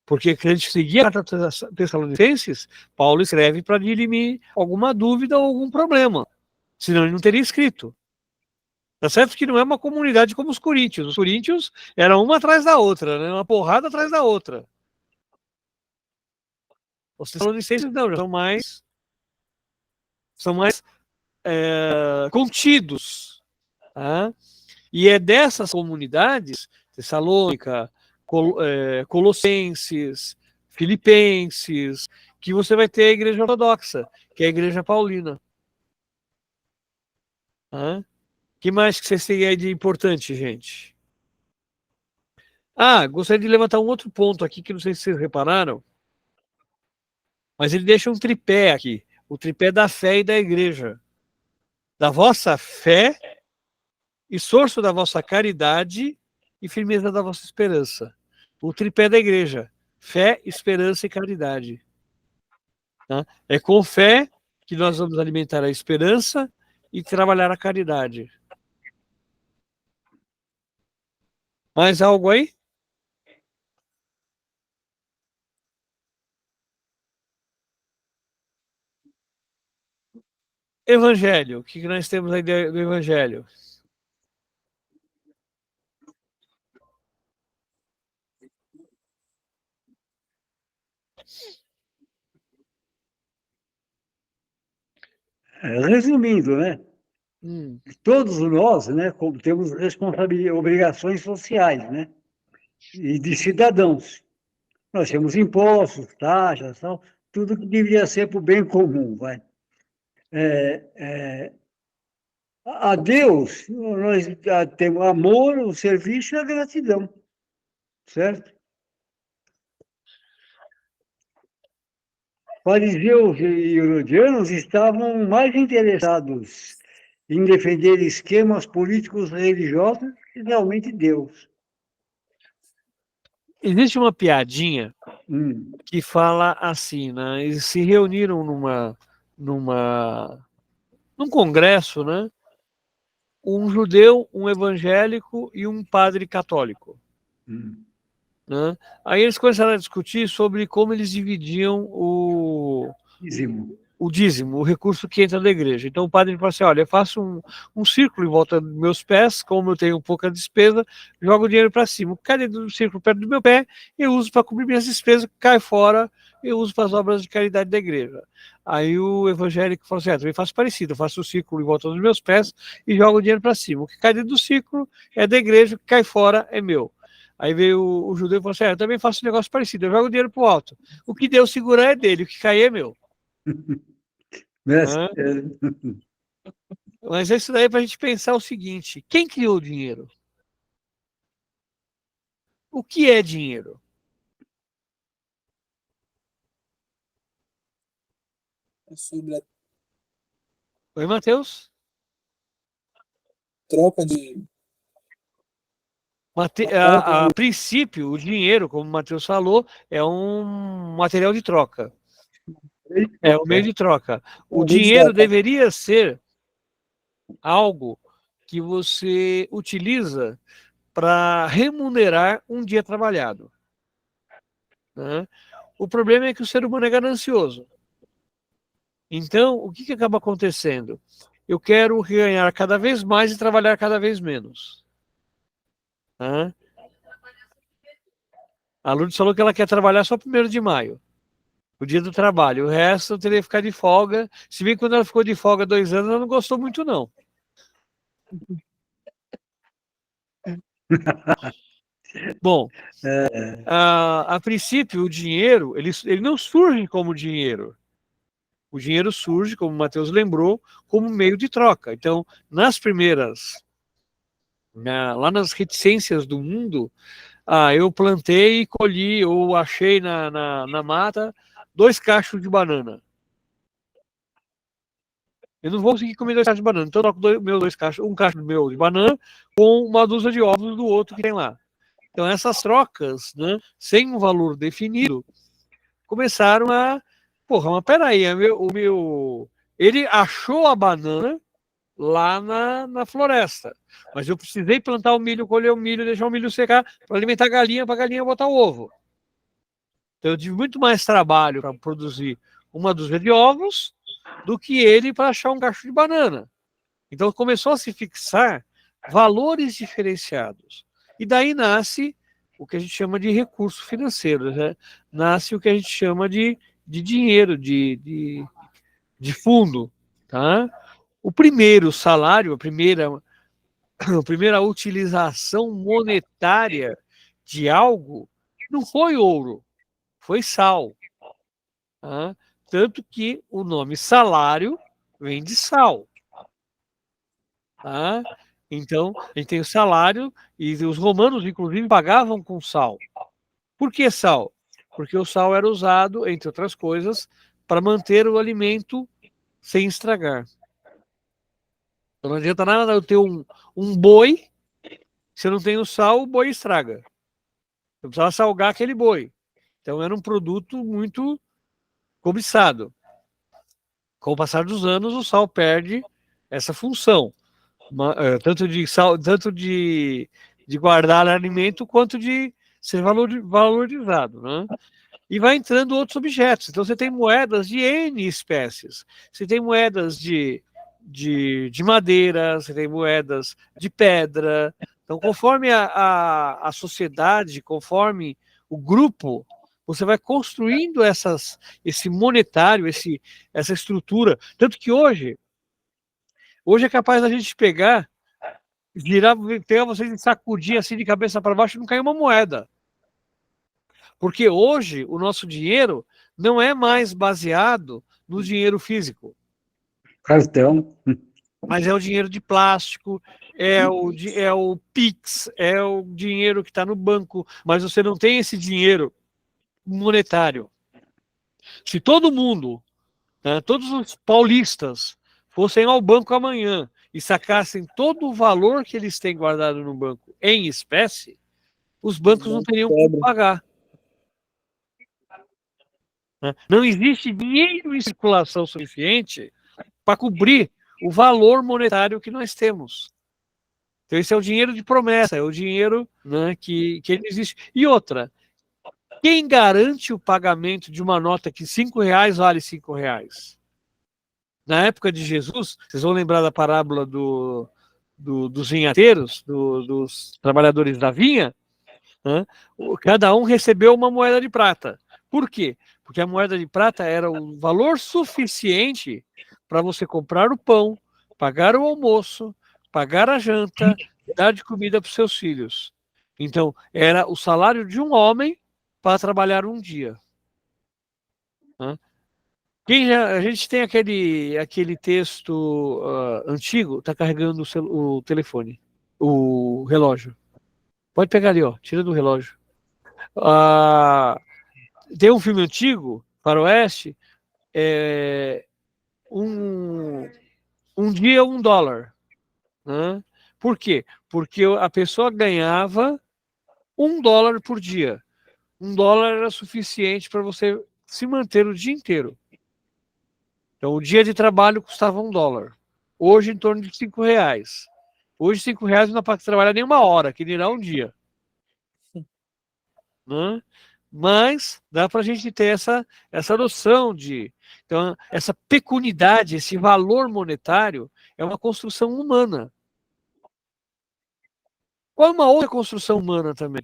Porque se a gente seguir a carta Tessalonicenses, Paulo escreve para dirimir alguma dúvida ou algum problema. Senão ele não teria escrito. Tá certo que não é uma comunidade como os coríntios. Os coríntios eram uma atrás da outra, né? Uma porrada atrás da outra. Os Tessalonicenses não, já são mais contidos. Tá? E é dessas comunidades, Tessalônica, Colossenses, Filipenses, que você vai ter a igreja ortodoxa, que é a igreja paulina. O que mais que vocês têm aí de importante, gente? Gostaria de levantar um outro ponto aqui, que não sei se vocês repararam, mas ele deixa um tripé aqui, o tripé da fé e da igreja. Da vossa fé e source da vossa caridade e firmeza da vossa esperança. O tripé da igreja: fé, esperança e caridade. Tá? É com fé que nós vamos alimentar a esperança e trabalhar a caridade. Mais algo aí? Evangelho. O que nós temos aí do Evangelho? Resumindo, né? Hum. Todos nós, né, temos responsabilidades, obrigações sociais, né? E de cidadãos. Nós temos impostos, taxas, tal, tudo que deveria ser para o bem comum, vai. A Deus, nós temos amor, o serviço e a gratidão, certo? Fariseus e herodianos estavam mais interessados em defender esquemas políticos religiosos que realmente Deus. Existe uma piadinha Hum, que fala assim, né? Eles se reuniram num congresso, né? Um judeu, um evangélico e um padre católico, hum, né? Aí eles começaram a discutir sobre como eles dividiam dízimo. o dízimo, o recurso que entra da igreja. Então o padre falou assim: olha, eu faço um círculo em volta dos meus pés, como eu tenho pouca despesa, jogo o dinheiro para cima. Cai dentro do círculo perto do meu pé, eu uso para cobrir minhas despesas, cai fora, eu uso para as obras de caridade da igreja. Aí o evangélico falou assim: eu também faço parecido, eu faço o círculo em volta dos meus pés e jogo o dinheiro para cima. O que cai dentro do círculo é da igreja, o que cai fora é meu. Aí veio o judeu e falou assim: eu também faço um negócio parecido, eu jogo o dinheiro para o alto. O que Deus segurar é dele, o que cair é meu. Mestre, Mas isso daí é para a gente pensar o seguinte: quem criou o dinheiro? O que é dinheiro? É sobre a Oi, Matheus? troca de. A princípio, o dinheiro, como o Matheus falou, é um material de troca. É um meio de troca. O dinheiro deveria ser algo que você utiliza para remunerar um dia trabalhado, né? O problema é que o ser humano é ganancioso. Então, o que acaba acontecendo? Eu quero ganhar cada vez mais e trabalhar cada vez menos. Né? A Lourdes falou que ela quer trabalhar só 1º de maio, o dia do trabalho. O resto eu teria que ficar de folga. Se bem que quando ela ficou de folga 2 anos, ela não gostou muito, não. Bom, a princípio, o dinheiro, ele não surge como dinheiro. O dinheiro surge, como o Matheus lembrou, como meio de troca. Então, nas primeiras, lá nas reticências do mundo, eu plantei e colhi, ou achei na mata, 2 cachos de banana. Eu não vou conseguir comer 2 cachos de banana, então eu troco meus 2 cachos, um cacho meu de banana com uma dúzia de ovos do outro que tem lá. Então essas trocas, né, sem um valor definido, começaram a... Porra, mas peraí, ele achou a banana lá na floresta, mas eu precisei plantar o milho, colher o milho, deixar o milho secar para alimentar a galinha, para a galinha botar o ovo. Então eu tive muito mais trabalho para produzir uma dúzia de ovos do que ele para achar um cacho de banana. Então começou a se fixar valores diferenciados. E daí nasce o que a gente chama de recurso financeiro, né? Nasce o que a gente chama de dinheiro, de fundo. Tá? O primeiro salário, a primeira utilização monetária de algo não foi ouro, foi sal. Tá? Tanto que o nome salário vem de sal. Tá? Então, a gente tem o salário, e os romanos, inclusive, pagavam com sal. Por que sal? Porque o sal era usado, entre outras coisas, para manter o alimento sem estragar. Então, não adianta nada eu ter um boi, se eu não tenho sal, o boi estraga. Eu precisava salgar aquele boi. Então, era um produto muito cobiçado. Com o passar dos anos, o sal perde essa função. Tanto de guardar alimento quanto de ser valorizado, né? E vai entrando outros objetos. Então você tem moedas de N espécies. Você tem moedas de madeira, você tem moedas de pedra. Então, conforme a sociedade, conforme o grupo, você vai construindo esse monetário, essa estrutura. Tanto que hoje Hoje é capaz da gente pegar, virar, pegar vocês e sacudir assim de cabeça para baixo e não cair uma moeda. Porque hoje o nosso dinheiro não é mais baseado no dinheiro físico, Cartão. mas é o dinheiro de plástico, é o Pix, é o dinheiro que está no banco, mas você não tem esse dinheiro monetário. Se todo mundo, né, todos os paulistas, fossem ao banco amanhã e sacassem todo o valor que eles têm guardado no banco em espécie, os bancos não teriam como pagar. Não existe dinheiro em circulação suficiente para cobrir o valor monetário que nós temos. Então, esse é o dinheiro de promessa, é o dinheiro, né, que ele existe. E outra, quem garante o pagamento de uma nota que R$5 vale R$5? Na época de Jesus, vocês vão lembrar da parábola dos vinhateiros, dos trabalhadores da vinha, né? Cada um recebeu uma moeda de prata. Por quê? Porque a moeda de prata era o valor suficiente para você comprar o pão, pagar o almoço, pagar a janta, dar de comida para os seus filhos. Então, era o salário de um homem para trabalhar um dia. A gente tem aquele texto antigo, está carregando o telefone, o relógio. Pode pegar ali, ó, tira do relógio. Tem um filme antigo, Faroeste, um dia $1. Né? Por quê? Porque a pessoa ganhava $1 por dia. $1 era suficiente para você se manter o dia inteiro. Então, o dia de trabalho custava $1. Hoje, em torno de R$5. Hoje, R$5 não dá para trabalhar nem uma hora, que dirá um dia. Né? Mas dá para a gente ter essa noção de... Então, essa pecunidade, esse valor monetário é uma construção humana. Qual é uma outra construção humana também?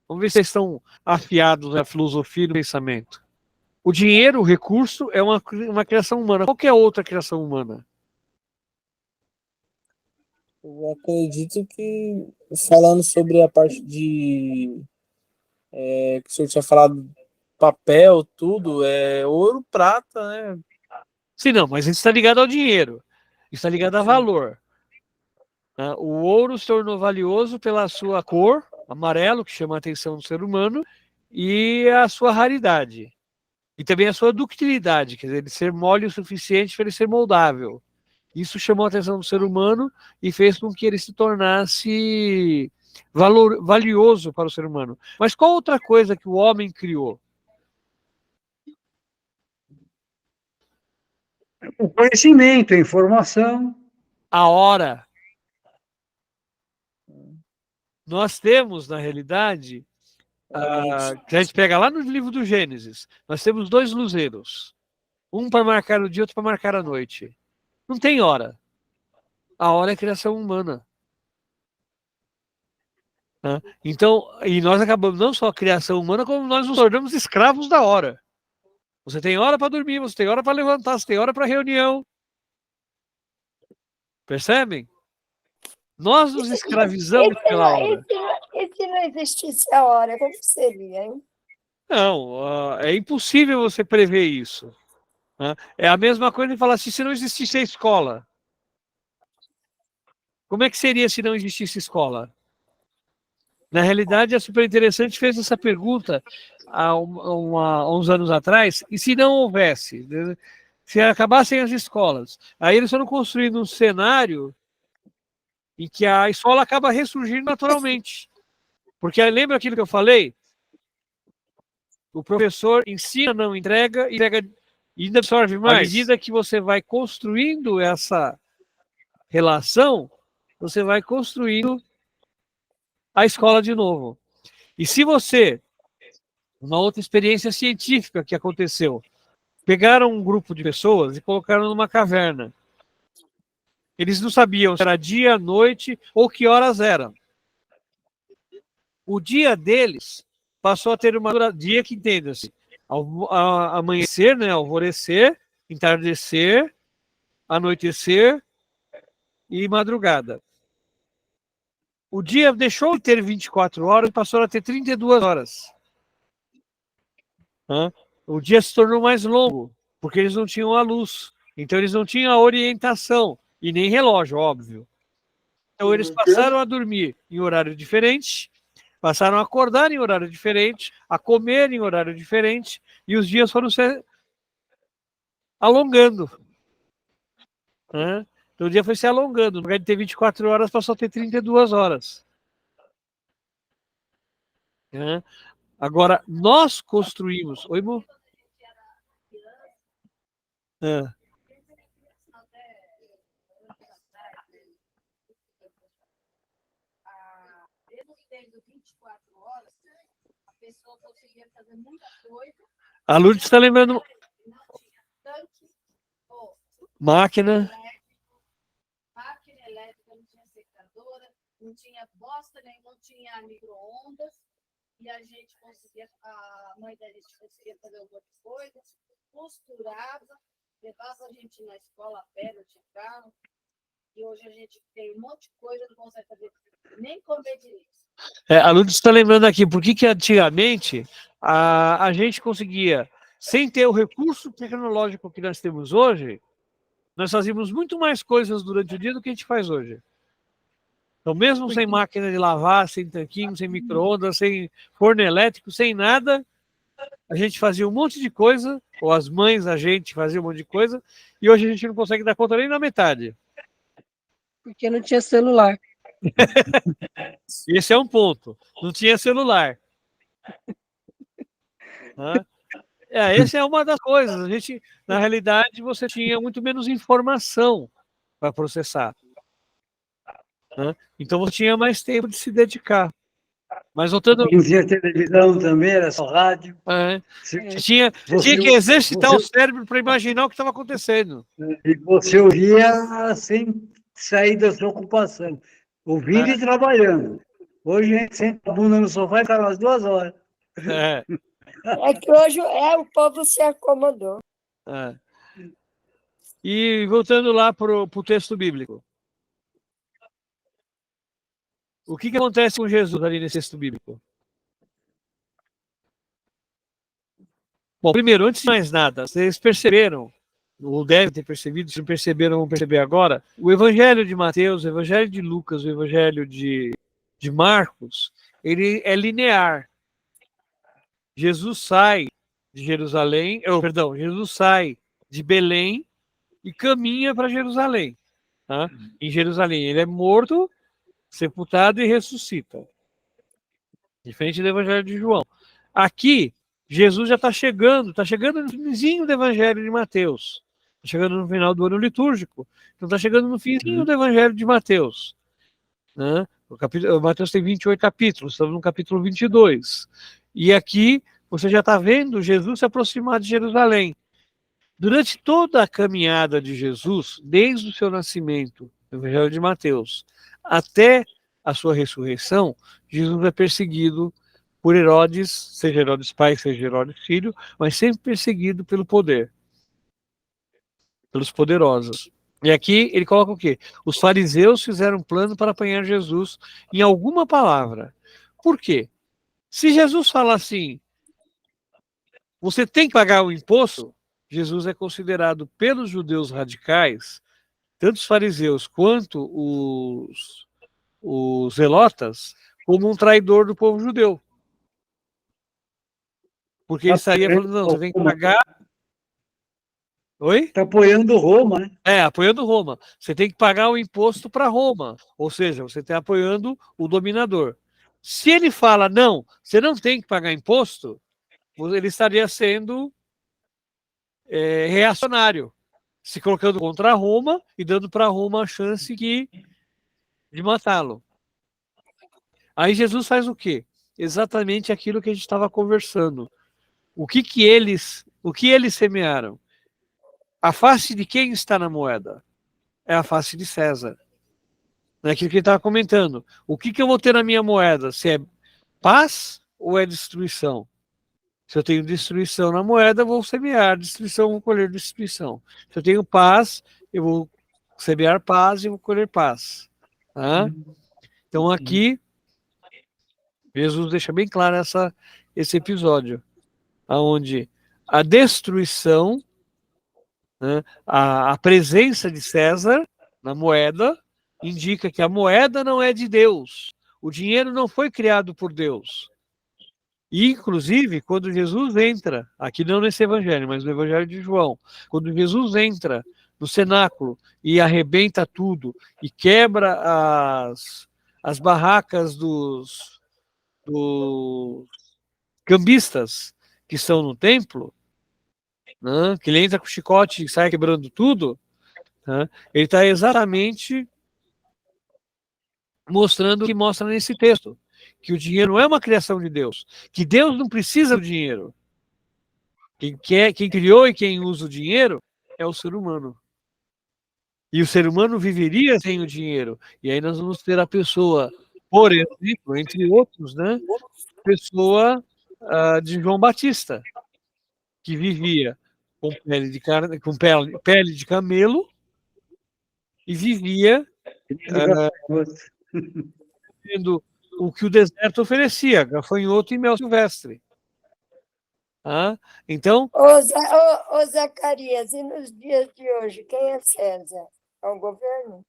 Vamos ver se vocês estão afiados na filosofia e no pensamento. O dinheiro, o recurso, é uma criação humana. Qual que é outra criação humana? Eu acredito que, falando sobre a parte de que o senhor tinha falado, papel, tudo, ouro, prata, né? Sim, não, mas isso está ligado ao dinheiro. Isso está ligado a valor. O ouro se tornou valioso pela sua cor, amarelo, que chama a atenção do ser humano, e a sua raridade. E também a sua ductilidade, quer dizer, ele ser mole o suficiente para ele ser moldável. Isso chamou a atenção do ser humano e fez com que ele se tornasse valioso para o ser humano. Mas qual outra coisa que o homem criou? O conhecimento, a informação. A hora. Nós temos, na realidade, que a gente pega lá no livro do Gênesis, nós temos 2 luzeiros. Um para marcar o dia, outro para marcar a noite. Não tem hora. A hora é criação humana. Então, e nós acabamos não só a criação humana, como nós nos tornamos escravos da hora. Você tem hora para dormir, você tem hora para levantar, você tem hora para reunião. Percebem? Nós nos escravizamos pela hora. E se não existisse a hora, como seria, hein? Não, é impossível você prever isso. É a mesma coisa de falar assim, se não existisse a escola. Como é que seria se não existisse escola? Na realidade, a Super Interessante fez essa pergunta há uns anos atrás, e se não houvesse, né? Se acabassem as escolas, aí eles foram construindo um cenário em que a escola acaba ressurgindo naturalmente. Porque lembra aquilo que eu falei? O professor ensina, não entrega, e ainda absorve mais. À medida que você vai construindo essa relação, você vai construindo a escola de novo. E se você, uma outra experiência científica que aconteceu, pegaram um grupo de pessoas e colocaram numa caverna. Eles não sabiam se era dia, noite ou que horas eram. O dia deles passou a ter uma dia que entenda-se. Amanhecer, né, alvorecer, entardecer, anoitecer, e madrugada. O dia deixou de ter 24 horas e passou a ter 32 horas. O dia se tornou mais longo, porque eles não tinham a luz. Então eles não tinham a orientação, e nem relógio, óbvio. Então eles passaram a dormir em horário diferente, passaram a acordar em horário diferente, a comer em horário diferente, e os dias foram se alongando. Então o dia foi se alongando. No lugar de ter 24 horas, passou a ter 32 horas. Agora, nós construímos... Oi, amor? A Lourdes está lembrando... Máquina elétrica, não tinha secadora, não tinha bosta, nem não tinha micro-ondas, e a gente conseguia, a mãe da gente conseguia fazer algumas coisas, costurava, levava a gente na escola a pé, não tinha carro, e hoje a gente tem um monte de coisa, não consegue fazer nem comer direito. A Lourdes está lembrando aqui, por que antigamente a gente conseguia, sem ter o recurso tecnológico que nós temos hoje, nós fazíamos muito mais coisas durante o dia do que a gente faz hoje. Então, mesmo sem máquina de lavar, sem tanquinho, sem micro-ondas, sem forno elétrico, sem nada, a gente fazia um monte de coisa, ou as mães, a gente fazia um monte de coisa, e hoje a gente não consegue dar conta nem na metade. Porque não tinha celular. Esse é um ponto. Não tinha celular. Essa é uma das coisas. A gente, na realidade, você tinha muito menos informação para processar. Então você tinha mais tempo de se dedicar. Mas voltando... Não tinha televisão também, era só rádio. Tinha que exercitar o cérebro para imaginar o que estava acontecendo. E você ouvia sem sair da sua ocupação. Ouvindo e trabalhando. Hoje a gente senta a bunda no sofá e fica umas 2 horas. É que hoje o povo se acomodou. E voltando lá para o texto bíblico. O que acontece com Jesus ali nesse texto bíblico? Bom, primeiro, antes de mais nada, vocês perceberam, ou devem ter percebido, se não perceberam, vão perceber agora, o Evangelho de Mateus, o Evangelho de Lucas, o Evangelho de Marcos, ele é linear. Jesus sai de Jerusalém, Jesus sai de Belém e caminha para Jerusalém. Em Jerusalém ele é morto, sepultado e ressuscita. Diferente do Evangelho de João. Aqui, Jesus já está chegando no finzinho do Evangelho de Mateus. Está chegando no final do ano litúrgico. Então está chegando no finzinho do Evangelho de Mateus. O Mateus tem 28 capítulos, estamos no capítulo 22. E aqui você já está vendo Jesus se aproximar de Jerusalém. Durante toda a caminhada de Jesus, desde o seu nascimento, no Evangelho de Mateus, até a sua ressurreição, Jesus é perseguido por Herodes, seja Herodes pai, seja Herodes filho, mas sempre perseguido pelo poder, pelos poderosos. E aqui ele coloca o quê? Os fariseus fizeram um plano para apanhar Jesus em alguma palavra. Por quê? Se Jesus fala assim, você tem que pagar o imposto, Jesus é considerado pelos judeus radicais, tanto os fariseus quanto os zelotas, como um traidor do povo judeu. Porque ele estaria falando, não, você tem que pagar... Oi? Está apoiando Roma, né? Apoiando Roma. Você tem que pagar o imposto para Roma. Ou seja, você está apoiando o dominador. Se ele fala, não, você não tem que pagar imposto, ele estaria sendo reacionário, se colocando contra Roma e dando para Roma a chance de matá-lo. Aí Jesus faz o quê? Exatamente aquilo que a gente estava conversando. O que eles semearam? A face de quem está na moeda? É a face de César. É aquilo que ele estava comentando. O que eu vou ter na minha moeda? Se é paz ou é destruição? Se eu tenho destruição na moeda, eu vou semear destruição, vou colher destruição. Se eu tenho paz, eu vou semear paz e vou colher paz. Tá? Então aqui, Jesus deixa bem claro esse episódio, onde a destruição, né, a presença de César na moeda, indica que a moeda não é de Deus. O dinheiro não foi criado por Deus. E, inclusive, quando Jesus entra, aqui não nesse evangelho, mas no evangelho de João, quando Jesus entra no cenáculo e arrebenta tudo e quebra as barracas dos cambistas que estão no templo, né, que ele entra com o chicote e sai quebrando tudo, né, ele está exatamente mostrando o que mostra nesse texto, que o dinheiro não é uma criação de Deus, que Deus não precisa do dinheiro. Quem criou e quem usa o dinheiro é o ser humano. E o ser humano viveria sem o dinheiro. E aí nós vamos ter a pessoa, por exemplo, entre outros, né? Pessoa de João Batista, que vivia com pele de carne, com pele de camelo e vivia tendo o que o deserto oferecia, gafanhoto e mel silvestre. Então, Ô, Zacarias, e nos dias de hoje, quem é César? É o governo?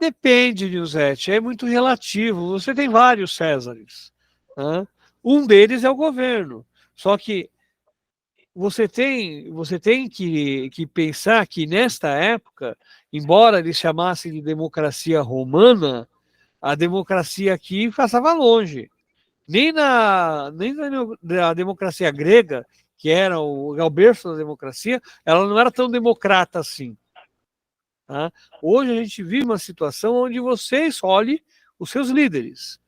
depende, Nilzete, é muito relativo. Você tem vários Césares. Um deles é o governo. Só que você tem que pensar que nesta época, embora eles chamassem de democracia romana, a democracia aqui passava longe. Nem na democracia grega, que era o berço da democracia, ela não era tão democrata assim. Tá? Hoje a gente vive uma situação onde você escolhe os seus líderes.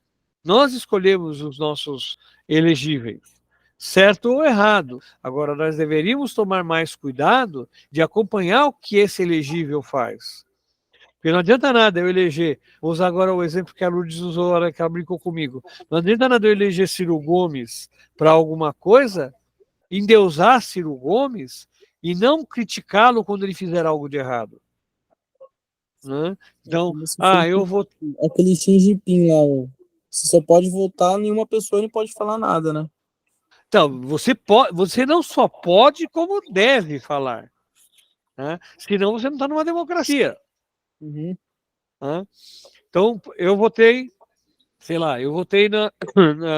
Nós escolhemos os nossos elegíveis, certo ou errado. Agora, nós deveríamos tomar mais cuidado de acompanhar o que esse elegível faz. Porque não adianta nada eu eleger, vou usar agora o exemplo que a Lourdes usou na hora que ela brincou comigo, não adianta nada eu eleger Ciro Gomes para alguma coisa, endeusar Ciro Gomes e não criticá-lo quando ele fizer algo de errado. Né? Então, eu vou... Aquele Xi Jinping lá, você só pode votar em uma pessoa e não pode falar nada, né? Então, você não só pode, como deve falar. Né? Senão você não está numa democracia. Uhum. Então, eu votei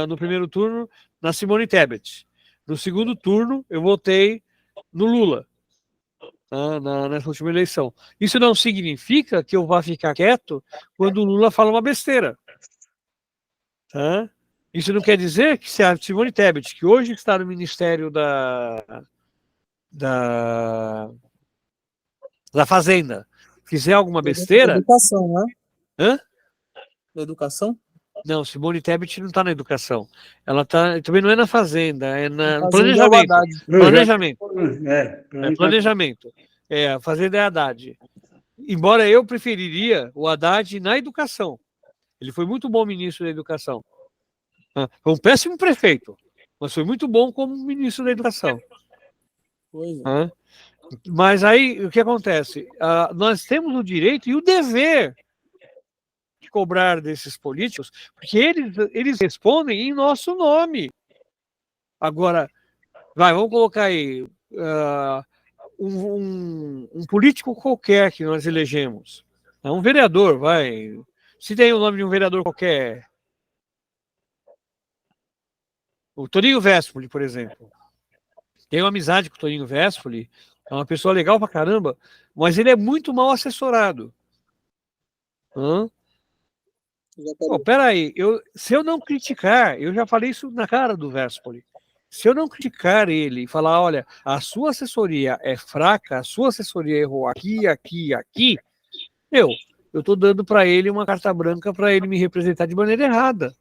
no primeiro turno na Simone Tebet. No segundo turno, eu votei no Lula, nessa última eleição. Isso não significa que eu vá ficar quieto quando o Lula fala uma besteira. Tá? Isso não quer dizer que se a Simone Tebet, que hoje está no Ministério da Fazenda, fizer alguma besteira... Educação, né? Hã? Educação? Não, Simone Tebet não está na educação. Ela também não é na Fazenda, é no Planejamento. Planejamento. A Fazenda é Haddad. Embora eu preferiria o Haddad na educação. Ele foi muito bom ministro da educação. Foi um péssimo prefeito, mas foi muito bom como ministro da educação. Pois é. Mas aí, o que acontece? Nós temos o direito e o dever de cobrar desses políticos, porque eles respondem em nosso nome. Agora, vamos colocar aí um político qualquer que nós elegemos. Um vereador, se tem o nome de um vereador qualquer. O Toninho Vespoli, por exemplo. Tenho amizade com o Toninho Vespoli, é uma pessoa legal pra caramba, mas ele é muito mal assessorado. Peraí, se eu não criticar, eu já falei isso na cara do Vespoli, se eu não criticar ele e falar, olha, a sua assessoria é fraca, a sua assessoria errou aqui, aqui, aqui, eu estou dando para ele uma carta branca para ele me representar de maneira errada.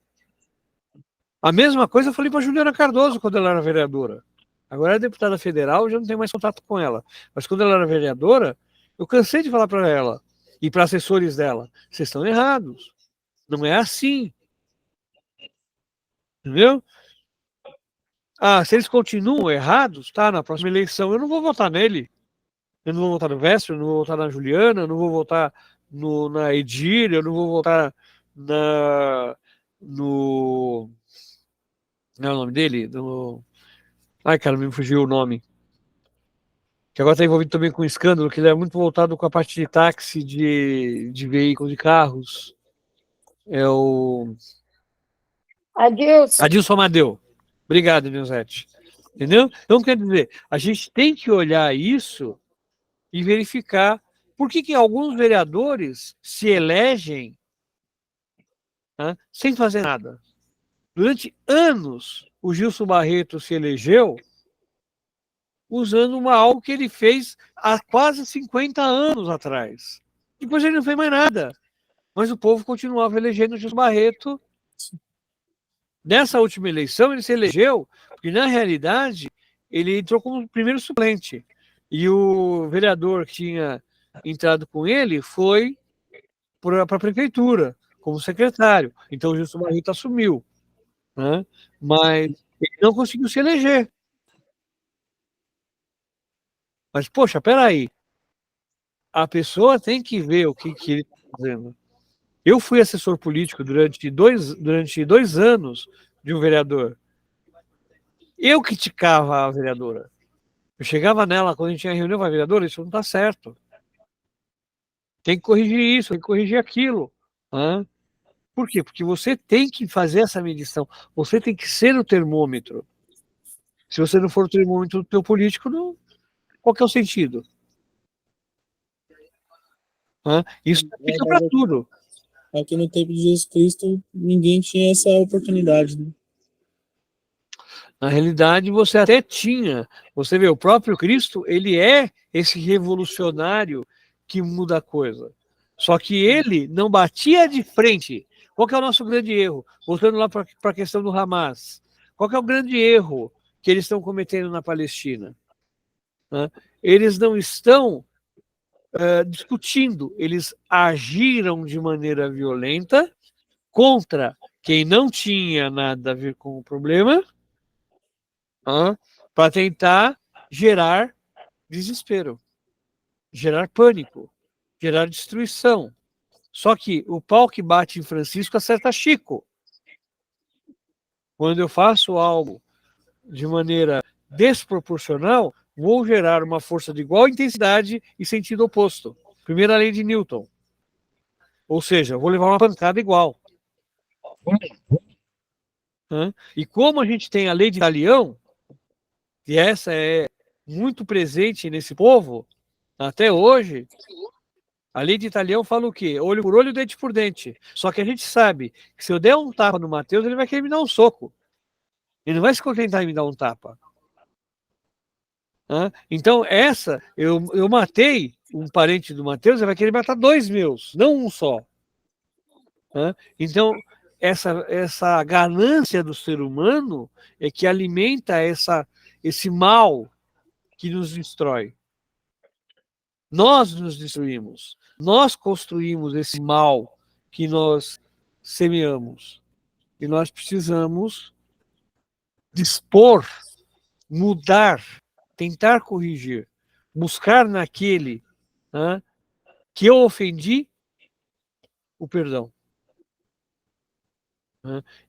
A mesma coisa eu falei para Juliana Cardoso quando ela era vereadora. Agora é deputada federal, eu já não tenho mais contato com ela. Mas quando ela era vereadora, eu cansei de falar para ela e para assessores dela, vocês estão errados. Não é assim. Entendeu? Se eles continuam errados, na próxima eleição eu não vou votar nele. Eu não vou votar no Véspero, eu não vou votar na Juliana, eu não vou votar na Edir, eu não vou votar no... Não é o nome dele? Ai, cara, me fugiu o nome. Que agora está envolvido também com um escândalo, que ele é muito voltado com a parte de táxi, de veículos, de carros. É o Adilson, Adilson Amadeu. Obrigado, Nilzete. Entendeu? Então, quer dizer, a gente tem que olhar isso e verificar por que alguns vereadores se elegem, né, sem fazer nada. Durante anos, o Gilson Barreto se elegeu usando algo que ele fez há quase 50 anos atrás. Depois ele não fez mais nada. Mas o povo continuava elegendo o Gilson Barreto. Nessa última eleição, ele se elegeu, porque na realidade ele entrou como primeiro suplente. E o vereador que tinha entrado com ele foi para a prefeitura, como secretário. Então o Gilson Barreto assumiu. Né? Mas ele não conseguiu se eleger. Mas, poxa, peraí. A pessoa tem que ver o que ele está fazendo. Eu fui assessor político durante dois anos de um vereador. Eu criticava a vereadora. Eu chegava nela quando a gente tinha reunião com a vereadora, isso não está certo. Tem que corrigir isso, tem que corrigir aquilo. Né? Por quê? Porque você tem que fazer essa medição. Você tem que ser o termômetro. Se você não for o termômetro do teu político, não... qual que é o sentido? Né? Isso fica para tudo. Aqui no tempo de Jesus Cristo, ninguém tinha essa oportunidade, né? Na realidade, você até tinha. Você vê, o próprio Cristo, ele é esse revolucionário que muda a coisa. Só que ele não batia de frente. Qual que é o nosso grande erro? Voltando lá para a questão do Hamas. Qual que é o grande erro que eles estão cometendo na Palestina? Né? Eles não estão discutindo, eles agiram de maneira violenta contra quem não tinha nada a ver com o problema, para tentar gerar desespero, gerar pânico, gerar destruição. Só que o pau que bate em Francisco acerta Chico. Quando eu faço algo de maneira desproporcional, vou gerar uma força de igual intensidade e sentido oposto. Primeira lei de Newton. Ou seja, vou levar uma pancada igual. E como a gente tem a lei de Talião, e essa é muito presente nesse povo, até hoje, a lei de Talião fala o quê? Olho por olho, dente por dente. Só que a gente sabe que se eu der um tapa no Mateus, ele vai querer me dar um soco. Ele não vai se contentar em me dar um tapa. Então, eu matei um parente do Mateus, ele vai querer matar dois meus, não um só. Então, essa ganância do ser humano é que alimenta esse mal que nos destrói. Nós nos destruímos. Nós construímos esse mal que nós semeamos. E nós precisamos dispor, mudar, tentar corrigir, buscar naquele que eu ofendi o perdão.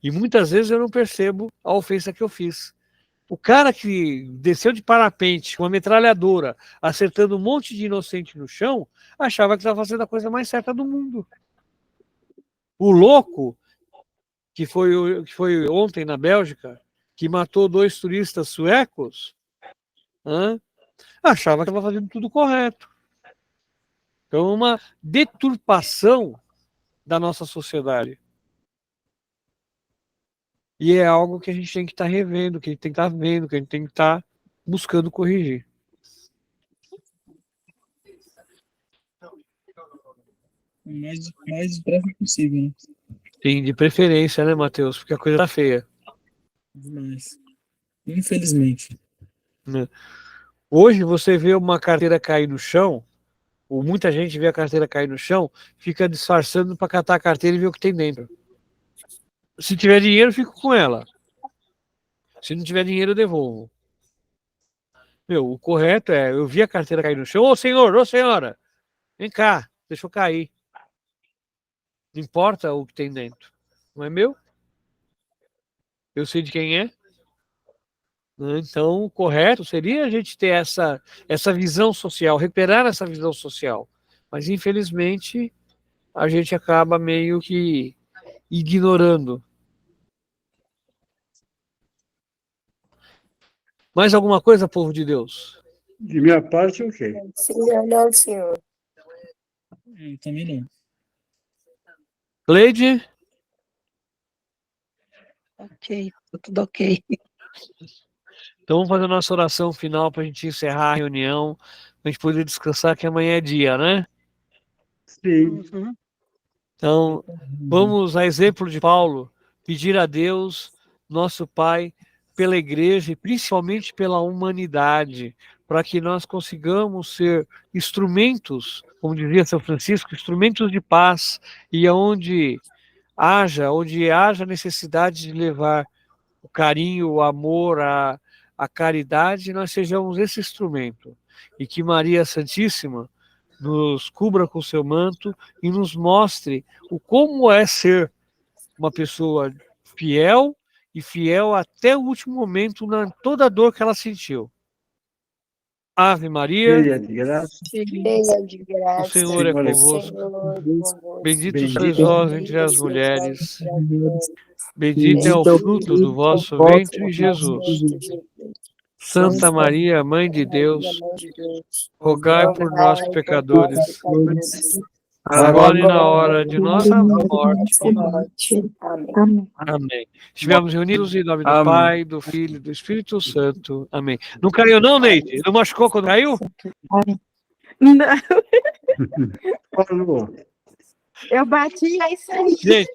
E muitas vezes eu não percebo a ofensa que eu fiz. O cara que desceu de parapente com uma metralhadora, acertando um monte de inocente no chão, achava que estava fazendo a coisa mais certa do mundo. O louco, que foi ontem na Bélgica, que matou 2 turistas suecos, achava que estava fazendo tudo correto. Então, uma deturpação da nossa sociedade. E é algo que a gente tem que estar revendo, que a gente tem que estar vendo, que a gente tem que estar buscando corrigir. O mais depressa possível, né? Sim, de preferência, né, Matheus? Porque a coisa tá feia. Demais. Infelizmente. Hoje você vê uma carteira cair no chão, ou muita gente vê a carteira cair no chão, fica disfarçando para catar a carteira e ver o que tem dentro. Se tiver dinheiro, fico com ela. Se não tiver dinheiro, eu devolvo. Meu, o correto é, eu vi a carteira cair no chão, ô senhor, ô senhora, vem cá, deixa eu cair. Não importa o que tem dentro. Não é meu? Eu sei de quem é. Né? Então, o correto seria a gente ter essa visão social, recuperar essa visão social. Mas, infelizmente, a gente acaba meio que ignorando. Mais alguma coisa, povo de Deus? De minha parte, ok. Senhor, não, senhor. Eu também não. Cleide? Ok, tá tudo ok. Então vamos fazer a nossa oração final para a gente encerrar a reunião, para a gente poder descansar, que amanhã é dia, né? Sim. Uhum. Então, vamos, a exemplo de Paulo, pedir a Deus, nosso Pai, pela igreja e principalmente pela humanidade, para que nós consigamos ser instrumentos, como dizia São Francisco, instrumentos de paz, e onde haja necessidade de levar o carinho, o amor, a caridade, nós sejamos esse instrumento. E que Maria Santíssima nos cubra com seu manto e nos mostre o como é ser uma pessoa fiel e fiel até o último momento na toda a dor que ela sentiu. Ave Maria, Cheia de graça, Cheia de o graça, Senhor é Senhor é convosco. Senhor convosco. Bendito sois bendita. vós entre as mulheres. Bendito é o Bendito é o fruto do vosso vosso ventre, Jesus. Santa Maria, Mãe de Deus, rogai por nós, pecadores, agora e na hora de nossa morte. Amém. Amém. Estivemos reunidos em nome do Amém. Pai, do Filho e do Espírito Santo. Amém. Não caiu não, Neide? Não machucou quando caiu? Não, Falou. eu bati, é isso aí. Gente,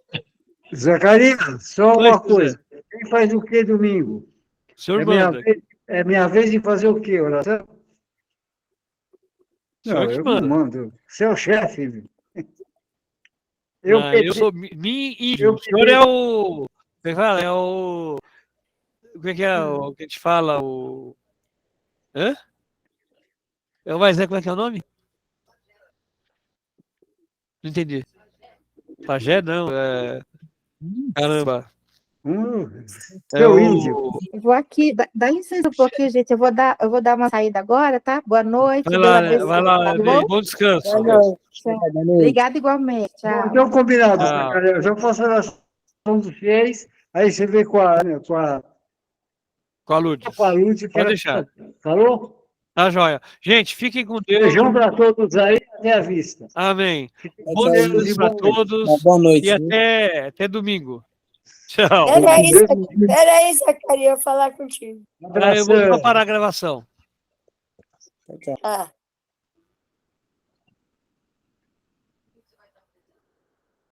Zacarias, só Oi, uma coisa. Quem faz o que domingo? o senhor É minha manda. vez, é minha vez de fazer o quê? Oração? O senhor Não, que eu não manda. mando. Você é o chefe. Meu. Eu Eu pedi, sou mim e eu o senhor pedi. é o... Como é que fala? É o... Como é que é o que a gente fala? O... Hã? É o mais como é que é o nome? Não entendi. Pajé, não. Caramba. É Seu índio. o... Eu vou aqui, dá licença um pouquinho, gente. Eu vou dar uma saída agora, tá? Boa noite, Vai Deus lá, abençoe. vai lá, Tá Ney. bom? Bom descanso. Boa noite. Tchau. Obrigada igualmente. Tchau. Então, combinado, Tchau. Zacarias. Eu faço a oração dos fiéis, aí você vê com a Com a Lourdes. Lúcia, que Pode ela deixar. falou? Tá joia. Gente, fiquem com Deus. Beijão para todos aí, até a vista. Amém. Fiquem Bom com Deus descanso e para boa noite. todos. Boa noite. E viu? até domingo. Tchau. Peraí, Zacarias, eu vou falar contigo. Eu vou só parar a gravação. Tchau. Ah.